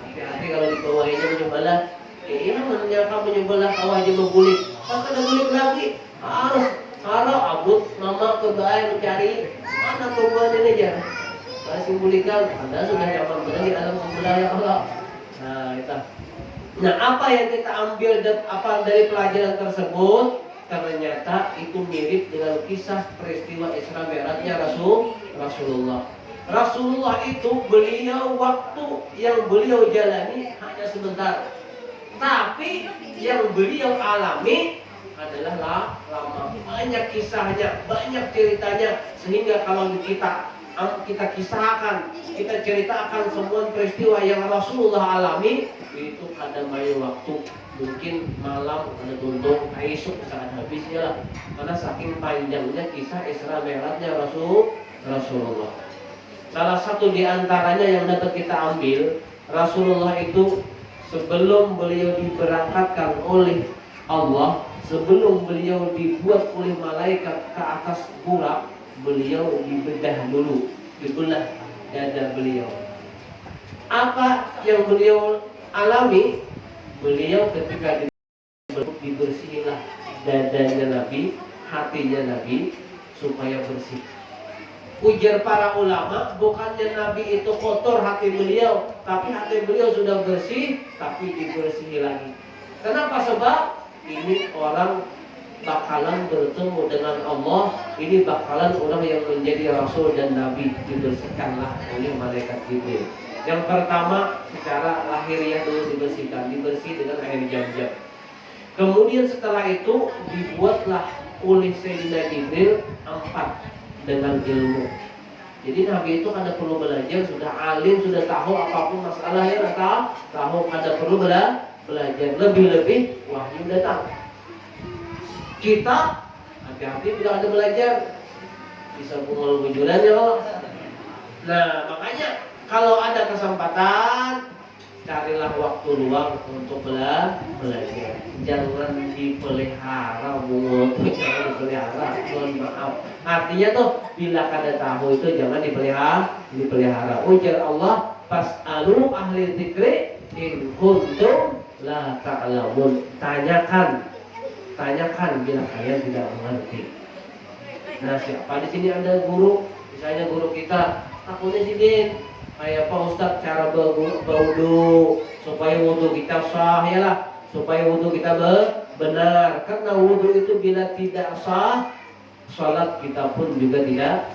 Hati-hati kalau di bawahnya menyebelah. Iya menyangka menyebelah kawah aja membulik. Pas ada bulik lagi harus abut mama ke bayi mencari mana tumbuhan ini aja. Masih bulikan, anda sudah nyaman benar di alam sebelah ya Allah. Nah itu. Nah apa yang kita ambil dari pelajaran tersebut? Ternyata itu mirip dengan kisah peristiwa Isra Mi'rajnya Rasulullah. Rasulullah itu beliau waktu yang beliau jalani hanya sebentar. Tapi yang beliau alami adalah lama, banyak kisahnya, banyak ceritanya, sehingga kalau kita kisahkan, kita ceritakan semua peristiwa yang Rasulullah alami, itu ada banyak waktu, mungkin malam ada tuntung, esok sangat habisnya lah, karena saking panjangnya kisah Isra Mi'rajnya Rasulullah. Salah satu di antaranya yang dapat kita ambil, Rasulullah itu sebelum beliau diberangkatkan oleh Allah, sebelum beliau dibuat oleh malaikat ke atas burak, beliau dibedah dulu, dibelah dada beliau. Apa yang beliau alami? Beliau ketika dibersihilah dadanya Nabi, hatinya Nabi supaya bersih. Ujar para ulama, bukannya Nabi itu kotor hati beliau, tapi hati beliau sudah bersih, tapi dibersihi lagi. Kenapa? Sebab ini orang bakalan bertemu dengan Allah, ini bakalan orang yang menjadi Rasul dan Nabi, dibersihkanlah oleh malaikat Jibril. Yang pertama secara lahiriah dulu dibersihkan, dibersih dengan air Zam-Zam. Kemudian setelah itu dibuatlah oleh Sayyidina Jibril 4 dengan ilmu. Jadi Nabi itu kada perlu belajar, sudah alim, sudah tahu apapun masalahnya, tahu kada perlu belajar. Lebih-lebih wahyu datang. Kita hati-hati tidak ada belajar, bisa bungal bujuran ya Allah. Nah makanya kalau ada kesempatan, carilah waktu luang untuk belajar. Jangan dipelihara mulut, jangan dipelihara. Mohon maaf. Artinya tuh bila kada tahu itu jangan dipelihara. Ujar Allah, fas'alu ahli dzikri in kuntum la ta'lamun. Tanyakan bila kalian tidak mengerti. Nah siapa di sini ada guru? Misalnya guru kita, takutnya Sidin. Kayak Pak Ustadz cara berwudu supaya wudu kita sah ya lah, supaya wudu kita benar. Karena wudu itu bila tidak sah, salat kita pun juga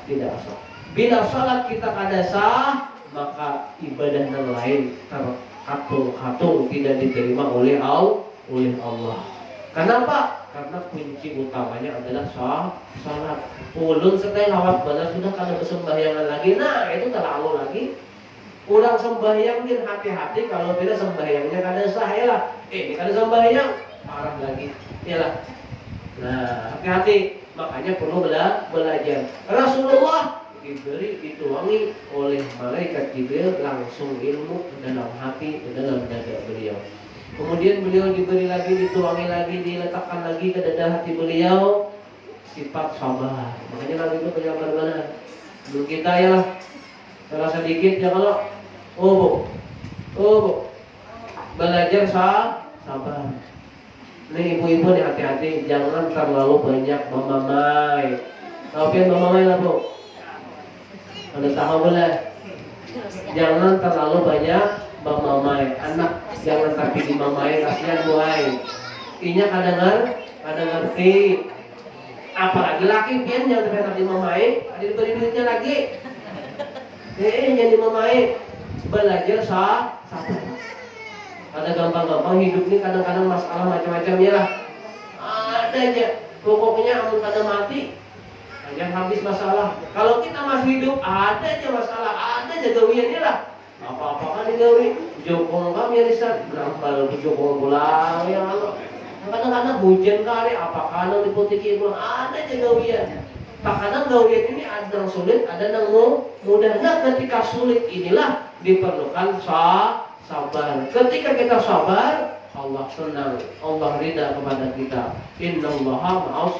tidak sah. Bila salat kita kada sah, maka ibadah yang lain terkatung-katung tidak diterima oleh Allah. Kenapa? Karena kunci utamanya adalah salat. Ulun setelah lawat benar sudah kada bersembahyangan lagi. Nah itu terlalu lagi. Kurang sembahyang din, hati-hati kalau tidak sembahyangnya kada sah ya lah. Kada sembahyang parah lagi ya lah. Nah hati-hati, makanya perlu belajar. Rasulullah diberi dituangi oleh malaikat Jibril langsung ilmu ke dalam hati, ke dalam dada beliau. Kemudian beliau diberi lagi, dituangi lagi, diletakkan lagi ke dada hati beliau sifat sabar. Makanya Nabi itu penyabar benar. Belum kita ya lah. Salah sedikit ya kalau bu, belajar sabar. Ini ibu-ibu nih hati-hati, jangan terlalu banyak memamai. Tahu kan memamai lah bu? Anda tahu boleh? Jangan terlalu banyak memamai anak, jangan tapi dimamai, kasihan buai. Inya kadang ngerti. Apalagi laki pian jangan sampai dimamai, ada diberi duitnya lagi. Jangan dimamai. Belajar sabar. Ada gampang-gampang hidup ini kadang-kadang masalah macam-macamnya lah. Ada aja. Pokoknya amun kada mati aja habis masalah. Kalau kita masih hidup ada aja masalah, ada aja gawiannya lah. Apa-apa kan digawi. Jokong kami riset berambal jokong pulang ya Allah. Kadang-kadang hujan kali apa kadang diputiki pulang ada aja gawian. Tak kadang gawian ini ada yang sulit, ada yang mudah. Nah, ketika sulit inilah diperlukan sabar. Ketika kita sabar, Allah senang, Allah ridha kepada kita. Innallaha ma'as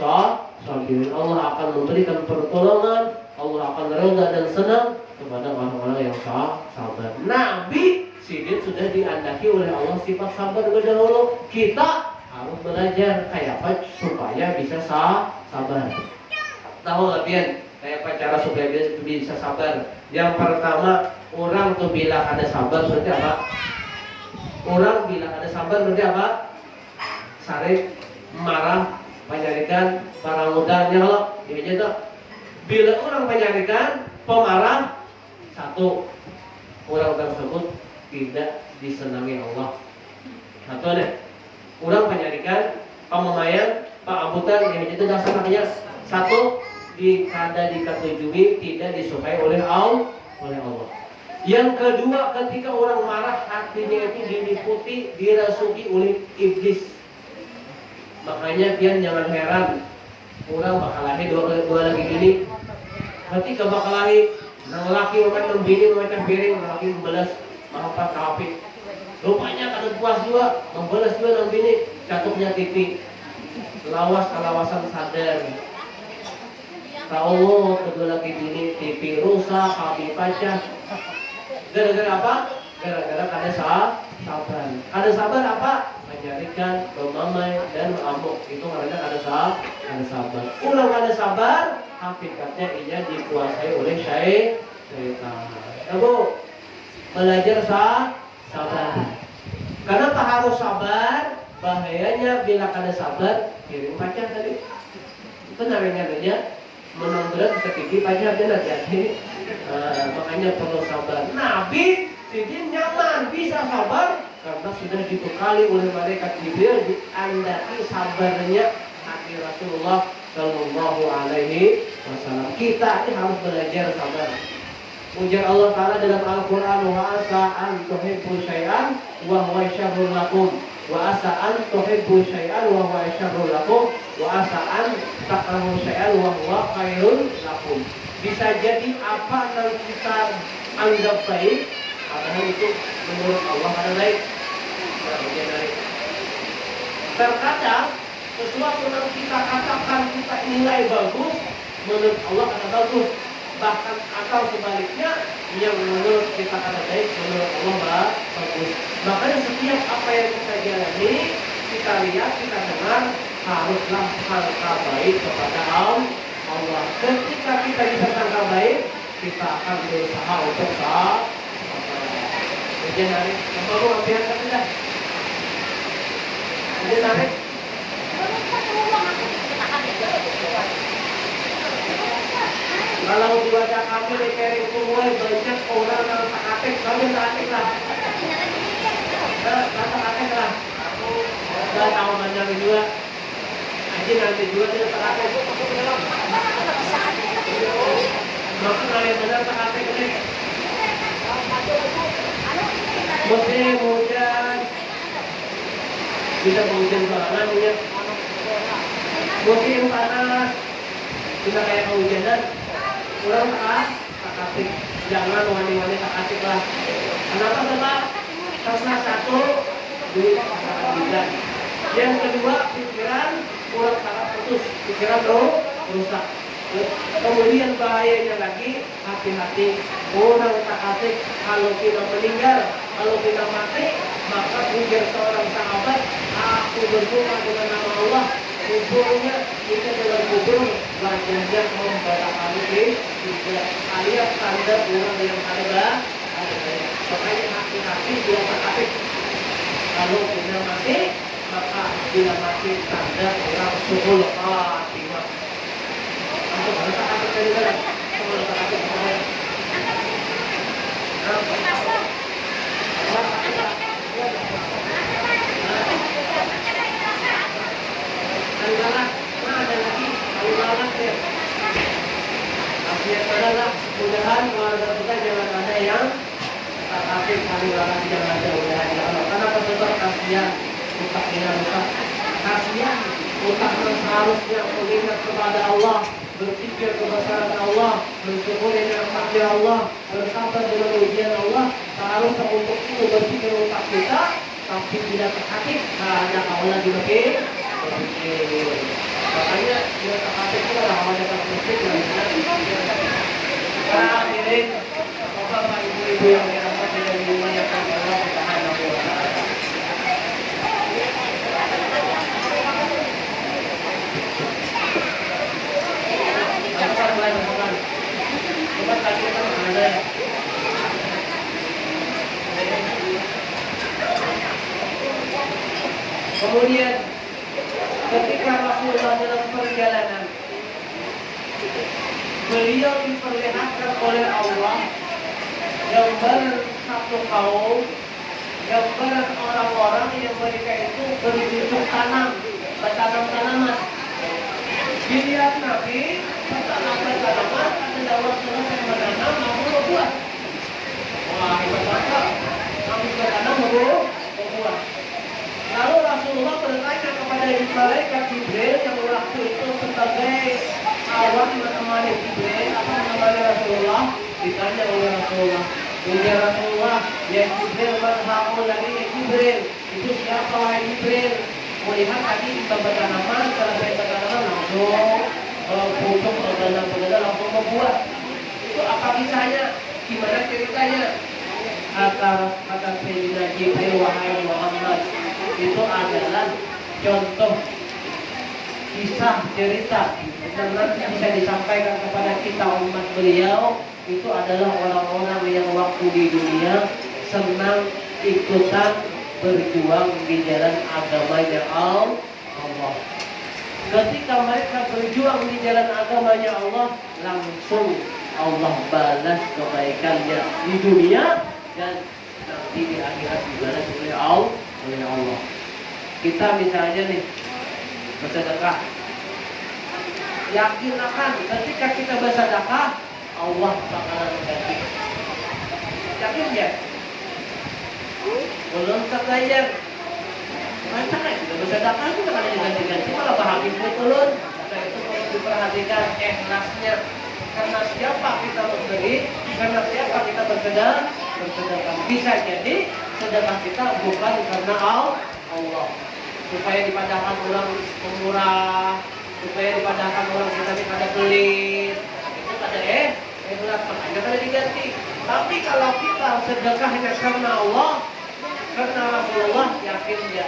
sabirin. Allah akan memberikan pertolongan, Allah akan reda dan senang kepada orang-orang yang sabar. Nabi Sidin sudah diandaki oleh Allah sifat sabar dahulu. Kita harus belajar kayak apa supaya bisa sabar. Tahu latihan kayak apa cara supaya bisa sabar. Yang pertama, orang tuh bila ada sabar berarti apa? Orang bilang ada sabar berarti apa? Sarik, marah, penyarikan, parangudan. Ya kalau ini aja tuh. Bila orang penyarikan, pemarah, satu orang tersebut tidak disenangi Allah. Satu deh. Orang penyarikan, pememayan, pengambutan, yang itu dasarnya satu kada dikatujui, tidak disukai oleh Allah. Yang kedua, ketika orang marah hatinya itu diliputi, dirasuki oleh iblis. Makanya pian jangan heran orang bakal lahir dua lagi gini. Ketika bakal lahir, nang laki macam bini macam piring, laki membalas maafkan kapi. Rupanya kada puas juga, membalas juga nang bini, catuknya TV. Lawasan sadar. Tahu kedua lagi bini TV rusak, kapi pecah. Gara-gara apa? Gara-gara kada sabar. Ada sabar apa? Menyarikan, memamai dan mengamuk. Itu namanya ada sabar. Ulang ada sabar, hakikatnya ia dikuasai oleh syaitan. Kamu belajar sabar. Karena tak harus sabar, bahayanya bila kada sabar, kirim pacar tadi. Itu namanya menang berat bisa tinggi pacar dia jadi. Makanya perlu sabar. Nabi Sidin nyaman bisa sabar karena sudah dibekali oleh malaikat Jibril diandaki sabarnya hati Rasulullah Shallallahu Alaihi Wasallam. Kita ini harus belajar sabar. Ujar Allah Taala dalam Al-Quran, wa asa an tuhibbu syai'an wa huwa syarrun lakum, wa asa an tuhibbu syai'an wa huwa syarrun lakum, wa asa an takrahu syai'an wa huwa khairun lakum. Bisa jadi apa yang kita anggap baik, padahal itu menurut Allah ada baik. Terkadang sesuatu yang kita katakan kita nilai bagus, menurut Allah ada bagus. Bahkan atau sebaliknya, yang menurut kita ada baik, menurut Allah bagus. Makanya setiap apa yang kita jalani, kita lihat, kita dengar, haruslah sangka baik kepada Allah. Ketika kita bisa sangka baik, kita akan berusaha untuk sabar. Jadi narik, kamu ambil kata dah. Jadi narik. Kalau dibaca kami di kering kumui banyak orang yang tak aktif, kami tak aktif lah. Tak aktif lah. Aku nggak tahu banyak juga. Aji nanti juga dia tak aktif. Maka kalian benar tak aktif ini. Musim hujan, bisa hujan bulanan punya. Musim panas, bisa kayak kehujanan. Kurang tak aktif. Jangan wani-wani tak aktif lah. Kenapa sebab? Karena satu, duit sangat tidak. Yang kedua, pikiran kurang sangat putus. Pikiran rusak. Kemudian bahayanya lagi, hati-hati. Orang tak aktif. Kalau kita meninggal, kalau kita mati, maka ujar seorang sahabat, aku berdoa dengan nama Allah. Kuburnya kita dalam kubur wajahnya membatalkan juga alias tanda orang yang ada Makanya hati-hati bila sakit. Kalau kita mati, maka bila mati tanda orang suhul khatimah. Untuk sakit dari mana? Suhul khatimah. Alilalah, ada lagi alilalah ya. Akhirnya adalah mudahan keluarga kita jangan ada yang tapi alilalah jangan ada mudahan ya Allah. Karena sebab kasihan utaknya rusak, kasihan utak harusnya mengingat kepada Allah, berpikir kebesaran Allah, bersyukur dengan takdir Allah, bersabar dengan ujian Allah. Seharusnya untuk itu berpikir utak kita, tapi tidak terhati hanya Allah dimakin. Makanya dia terhati kita lah awalnya terhati hadirin bapak ibu-ibu yang dirahmati dan dimuliakan Allah Subhanahu wa taala. Kemudian ketika Rasulullah dalam perjalanan, beliau diperlihatkan oleh Allah gambaran satu kaum, gambaran orang-orang yang mereka itu bercocok tanam, bertanam tanaman. Dilihat Nabi, tanaman ada daun selesai menanam, lalu berbuah. Wah, hebat banget. Kami bertanam berbuah. Lalu Rasulullah bertanya kepada malaikat Jibril yang waktu itu sebagai awan menemani Jibril, apa menemani Rasulullah? Ditanya oleh Rasulullah, ya Rasulullah, ya Jibril berhaul lagi ya Jibril. Itu siapa wahai Jibril? Melihat tadi di bawah tanaman, kalau saya bertanaman langsung pucuk begadang langsung membuat. Itu apa kisahnya? Gimana ceritanya? Kata Sayyidina Jibril, wahai Muhammad, itu adalah contoh kisah cerita yang nanti bisa disampaikan kepada kita umat beliau. Itu adalah orang-orang yang waktu di dunia senang ikutan berjuang di jalan agamanya Allah. Ketika mereka berjuang di jalan agamanya Allah, langsung Allah balas kebaikannya di dunia dan nanti di akhirat dibalas oleh Allah. Kita misalnya nih bersedekah, yakin akan ketika kita bersedekah Allah bakalan mengganti. Yakin ya? Belum terbayar. Masa kan kita bersedekah itu bakalan diganti-ganti, malah bahagia turun. Nah itu perlu diperhatikan ikhlasnya. Karena siapa kita memberi, karena siapa kita bersedekah. Bisa jadi sedekah kita bukan karena Allah, supaya dipandangkan orang murah, supaya dipandangkan orang kita pada pelit, itu pada ikhlas makanya kada diganti. Tapi kalau kita sedekahnya karena Allah, karena Rasulullah, yakin dia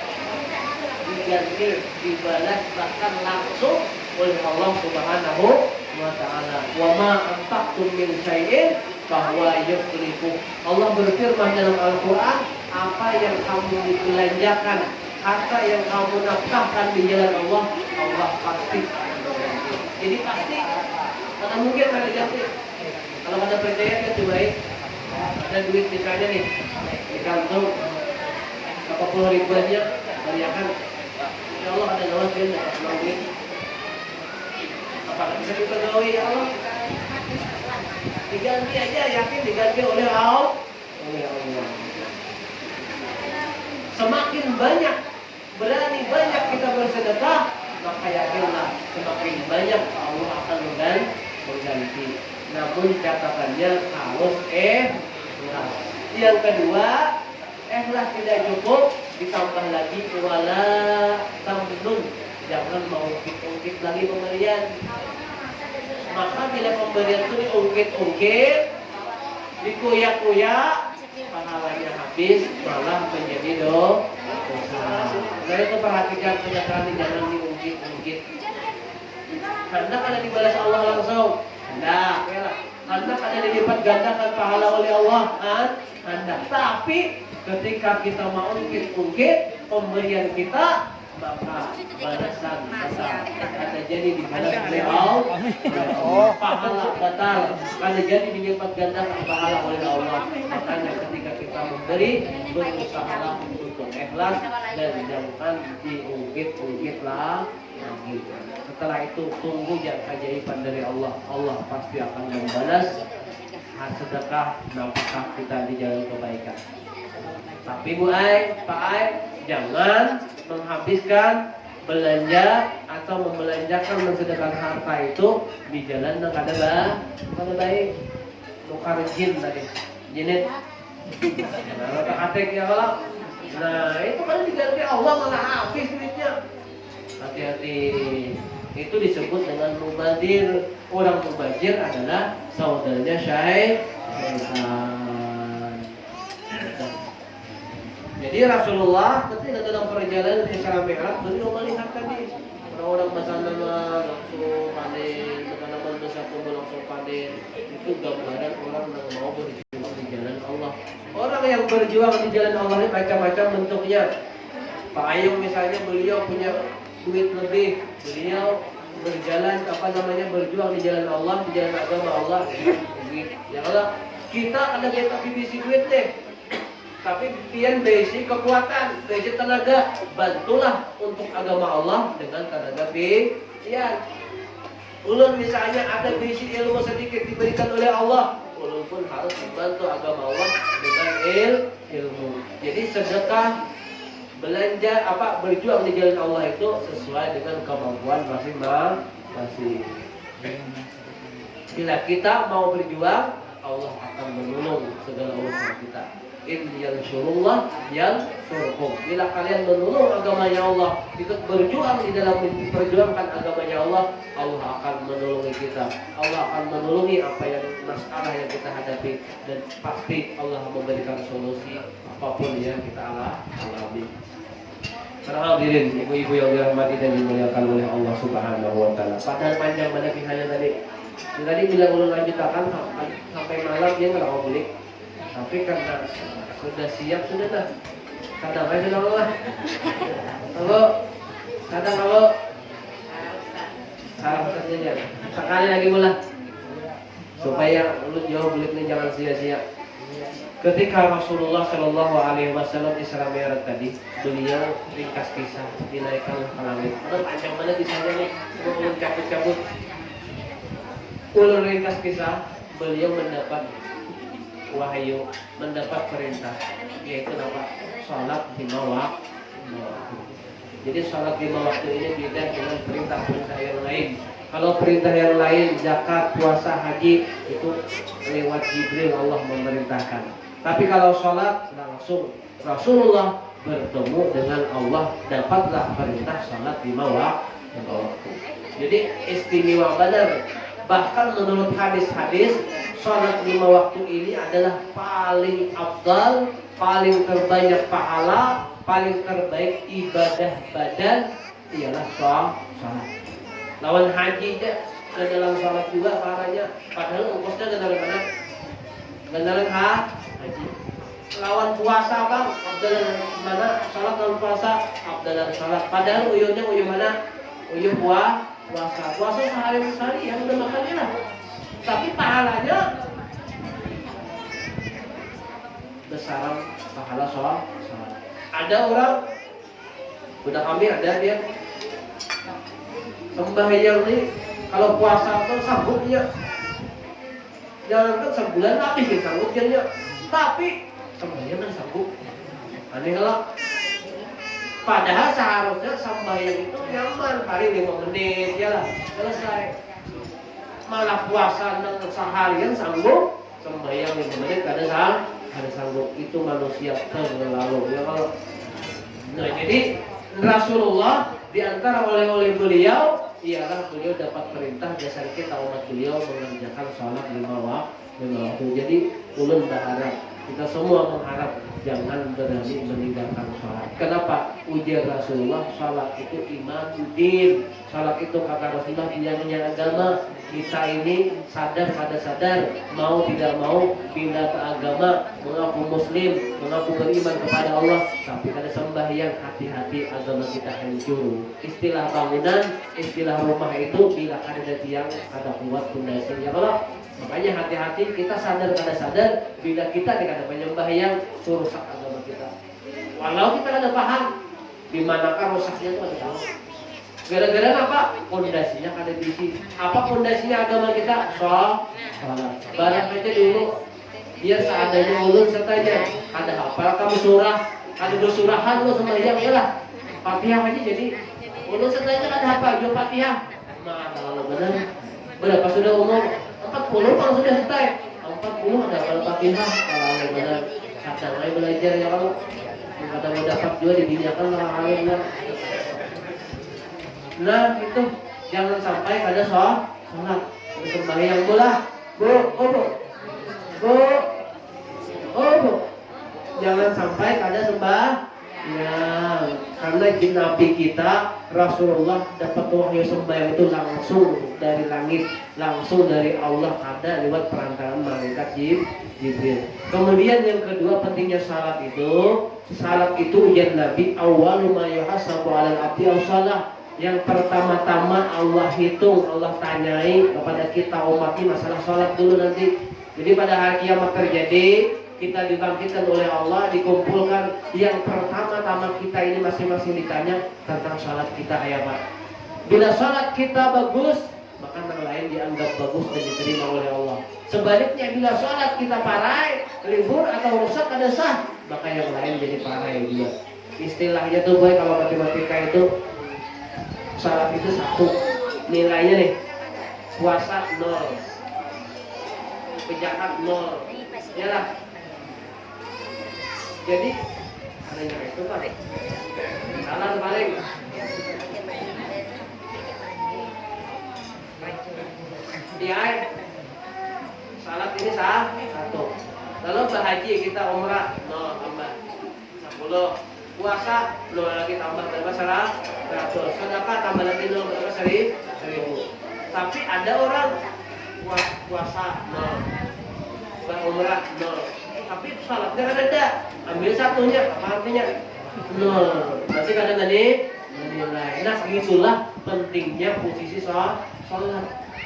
diganti, dibalas bahkan langsung oleh Allah Subhanahu wa taala. Wa ma anfaqtum min syai'in bahwa yukhlifu. Allah berfirman dalam Al-Qur'an, apa yang kamu belanjakan, harta yang kamu nafkahkan di jalan Allah, Allah pasti. Jadi pasti, karena mungkin ada ganti. Kalau ada percaya kan cobain, ada duit misalnya nih di kantong, berapa puluh ribuannya, beriakan. Ya Allah ada lawan dia dapat duit. Apakah bisa dipergaui ya Allah? Diganti aja, yakin diganti oleh Allah. Semakin banyak, berani banyak kita bersedekah, maka yakinlah semakin banyak Allah akan mengganti. Namun catatannya harus ikhlas. Yang kedua, ikhlas tidak cukup, ditambah lagi wala tamnun, jangan mau ungkit lagi pemberian. Maka bila pemberian itu diungkit-ungkit, dikuyak-kuyak, pahalanya habis, malah menjadi dosa. Nah itu perhatikan kenyataan, jangan diungkit-ungkit. Karena kalau dibalas Allah langsung, nah, Anda akan dilipat gandakan pahala oleh Allah Anda. Tapi ketika kita mau ungkit pemberian kita, maka balasan batal. Karena jadi dibalas oleh Allah. Pahala batal. Karena jadi dilipat gandakan pahala oleh Allah. Makanya ketika kita memberi, berusahalah untuk ikhlas dan jangan diungkit-ungkit lagi. Setelah itu tunggu yang keajaiban dari Allah. Allah pasti akan membalas sedekah nafkah kita di jalan kebaikan. Tapi Bu Ai, Pak Ai, jangan menghabiskan belanja atau membelanjakan mensedekahkan harta itu di jalan yang kada baik. Tukar jin tadi, jinit. Nah, otak-atik ya kalau. Nah, itu kan diganti Allah malah habis duitnya. Hati-hati. Itu disebut dengan mubadir. Orang mubazir adalah saudaranya syaitan. Jadi Rasulullah ketika dalam perjalanan Isra Mi'raj beliau melihat tadi orang-orang basana langsung panen, teman-teman besar kumpul langsung panen. Itu gambaran orang yang mau berjuang di jalan Allah. Orang yang berjuang di jalan Allah ini macam-macam bentuknya. Pak Ayung misalnya beliau punya duit lebih, beliau berjalan berjuang di jalan Allah, di jalan agama Allah. Ya Allah, kita ada kita bisi duit deh, tapi pian bisi kekuatan, bisi tenaga, bantulah untuk agama Allah dengan tenaga pian. Ulun misalnya ada bisi ilmu sedikit diberikan oleh Allah, ulun pun harus membantu agama Allah dengan ilmu. Jadi sedekah, belanja berjuang di jalan Allah itu sesuai dengan kemampuan masing-masing. Bila kita mau berjuang, Allah akan menolong segala urusan kita. In yansurullah yansurkum. Bila kalian menolong agamanya Allah, ikut berjuang di dalam memperjuangkan agamanya Allah, Allah akan menolongi kita. Allah akan menolongi apa yang masalah yang kita hadapi, dan pasti Allah memberikan solusi apapun yang kita alami. Para hadirin, ibu-ibu yang dirahmati dan dimuliakan oleh Allah Subhanahu wa taala. Padahal panjang mana pihaknya tadi. Tadi bila ulun lanjutkan sampai malam dia enggak mau beli. Tapi karena sudah siap sudah dah. Kadang aja Allah. Kalau harus saja. Sekali lagi mula. Supaya ulun jauh beli jangan sia-sia. Ketika Rasulullah Shallallahu Alaihi Wasallam Isra Mi'raj tadi, beliau ringkas kisah dinaikkan ke langit. Panjang mana kisahnya nih? Ulun cabut. Ulun ringkas kisah, beliau mendapat wahyu, mendapat perintah, yaitu sholat 5 waktu. Jadi sholat 5 waktu ini beda dengan perintah-perintah yang lain. Kalau perintah yang lain, zakat, puasa, haji, itu lewat Jibril Allah memerintahkan. Tapi kalau sholat langsung Rasulullah bertemu dengan Allah, dapatlah perintah sholat 5 waktu. Jadi istimewa benar. Bahkan menurut hadis-hadis, sholat 5 waktu ini adalah paling afdal, paling terbanyak pahala, paling terbaik ibadah badan ialah sholat. Lawan haji aja ke dalam sholat juga pahalanya, padahal ongkosnya ke dalam mana? Gandalan haji. Lawan puasa bang, abdalan mana? Salat lawan puasa, abdalan salat. Padahal uyuhnya uyuh mana? Uyuh puasa. Puasa sehari-hari yang udah makannya lah. Tapi pahalanya besaran pahala sholat. Ada orang udah kami ada dia sembahyang nih, kalau puasa tuh sanggupnya. Jangan kan sebulan habis ya sanggupnya. Tapi sembahyang kan sanggup. Aneh kalau padahal seharusnya sembahyang itu nyaman, paling 5 menit ya lah, selesai. Malah puasa dan seharian sanggup, sembahyang 5 menit kada sanggup. Itu manusia terlalu ya kalau. Nah jadi Rasulullah diantara oleh beliau ialah beliau dapat perintah dasar kita umat beliau mengerjakan sholat 5 waktu. Jadi ulun berharap Kita semua mengharap jangan berani meninggalkan sholat. Kenapa? Ujar Rasulullah, sholat itu imaduddin. Sholat itu kata Rasulullah tiangnya agama. Kita ini sadar pada sadar, mau tidak mau pindah ke agama, mengaku muslim, mengaku beriman kepada Allah, tapi kada sembahyang, hati-hati agama kita hancur. Istilah bangunan, istilah rumah itu bila ada tiang, ada kuat pondasinya. Kalau makanya hati-hati, kita sadar kada sadar bila kita tidak ada penyembahyang, itu rusak agama kita. Walau kita ada paham di manakah rusaknya itu ada tahu. Gara-gara apa? Pondasinya kada diisi. Apa pondasinya agama kita? Sholat. Barang aja dulu biar seadanya ulun sertanya. Ada hafal kamu surah, ada dua surahan lo sembahyang ya lah. Fatihah aja jadi ulun sertanya ada hafal dua Fatihah. Nah, kalau benar berapa sudah umur? 40 kalau sudah selesai. 40 ada hafal Fatihah. Kalau benar kadang aja belajar ya kalau kadang mau dapat juga dibinyakan orang lain lah. Nah itu jangan sampai ada sholat sembahyang bola bu jangan sampai ada sembahyang karena Nabi kita Rasulullah dapat wahyu sembahyang itu langsung dari langit, langsung dari Allah, ada lewat perantaraan malaikat Jibril. Kemudian yang kedua pentingnya salat itu ujian Nabi awwalu ma yuhasabu 'alal abdi as-shalah. Yang pertama-tama Allah hitung, Allah tanyai kepada kita umat ini masalah sholat dulu nanti. Jadi pada hari kiamat terjadi, kita dibangkitkan oleh Allah, dikumpulkan. Yang pertama-tama kita ini masing-masing ditanya tentang sholat kita ya Pak. Bila sholat kita bagus, maka yang lain dianggap bagus dan diterima oleh Allah. Sebaliknya bila sholat kita parai, libur atau rusak kada sah, maka yang lain jadi parai juga. Istilahnya tuh boy kalau matematika itu salat itu 1 nilainya nih, puasa 0, pejahat 0, ya lah. Jadi ada yang itu Pak, salah paling. Iya, salat ini sah 1. Lalu bahagia kita umrah 0 tambah 10. Puasa 0 lagi tambah berapa 100. Sedekah tambah lagi 0 berapa 1000. Tapi ada orang puasa 0, umrah 0, tapi salatnya kan ada. Ambil satunya, apa artinya? 0. Masih kadang tadi menilai. Nah, itulah pentingnya posisi salat.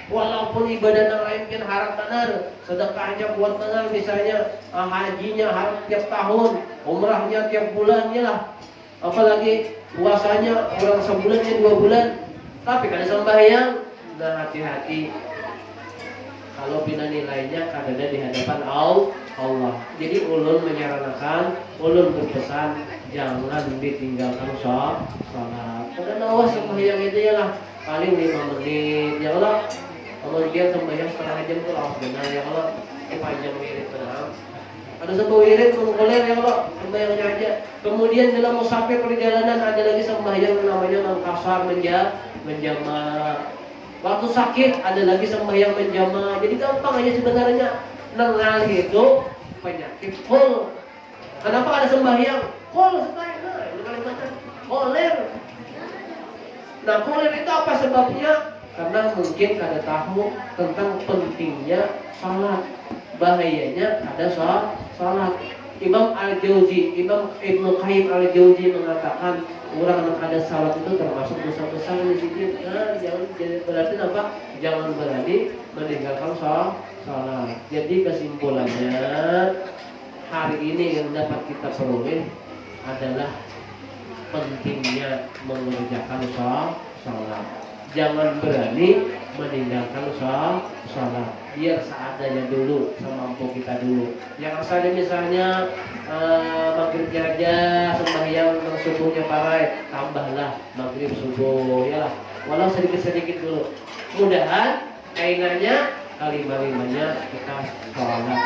Walaupun ibadah yang lain kan harap benar, sedekahnya buat benar, misalnya hajinya harap tiap tahun, umrahnya tiap bulannya lah, apalagi puasanya orang sebulannya 2 bulan, tapi kada sembahyang. Nah hati-hati kalau bina nilainya kadang di hadapan Allah. Jadi ulun menyarankan, ulun berpesan jangan ditinggalkan sholat. Kadang awas sembahyang itu ya lah, paling 5 menit ya Allah. Kemudian sembahyang setengah jam itu langsung benar ya Allah, panjang wirid benar. Ada satu wirid mengkoler ya Allah, sembahyangnya aja. Kemudian dalam musafir perjalanan ada lagi sembahyang namanya mengkasar menjama. Waktu sakit ada lagi sembahyang menjama. Jadi gampang aja sebenarnya. Nengal itu penyakit kol. Kenapa ada sembahyang? Kol sembahyang. Nah, ini kalimatnya koler. Nah koler itu apa sebabnya? Karena mungkin kada tahu tentang pentingnya salat, bahayanya ada salat. Imam Ibnu Qayyim Al-Jauzi mengatakan orang yang ada salat itu termasuk dosa besar di sini. Nah, berarti apa? Jangan berani meninggalkan salat. Jadi kesimpulannya hari ini yang dapat kita peroleh adalah pentingnya mengerjakan salat. Jangan berani meninggalkan salat. Biar seadanya dulu, semampu kita dulu. Yang asalnya misalnya maghrib aja sembahyang subuhnya parai, tambahlah maghrib subuh ya lah. Walau sedikit-sedikit dulu. Mudahan ainannya kelima-limanya kita sholat.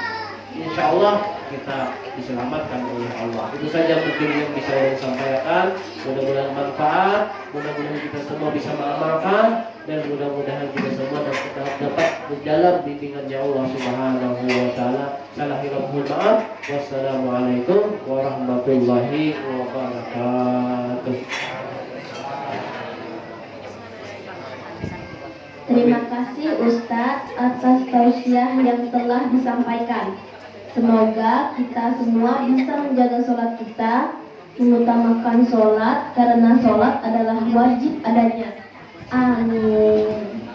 Insya Allah kita diselamatkan oleh Allah. Itu saja mungkin yang bisa saya sampaikan. Mudah-mudahan manfaat, mudah-mudahan kita semua bisa mengamalkan, dan mudah-mudahan kita semua dapat dalam bimbingannya Allah Subhanahu wa taala. Salah hilaf mohon maaf. Wassalamualaikum warahmatullahi wabarakatuh. Terima kasih Ustadz atas tausiah yang telah disampaikan. Semoga kita semua bisa menjaga sholat kita, mengutamakan sholat karena sholat adalah wajib adanya. Amin.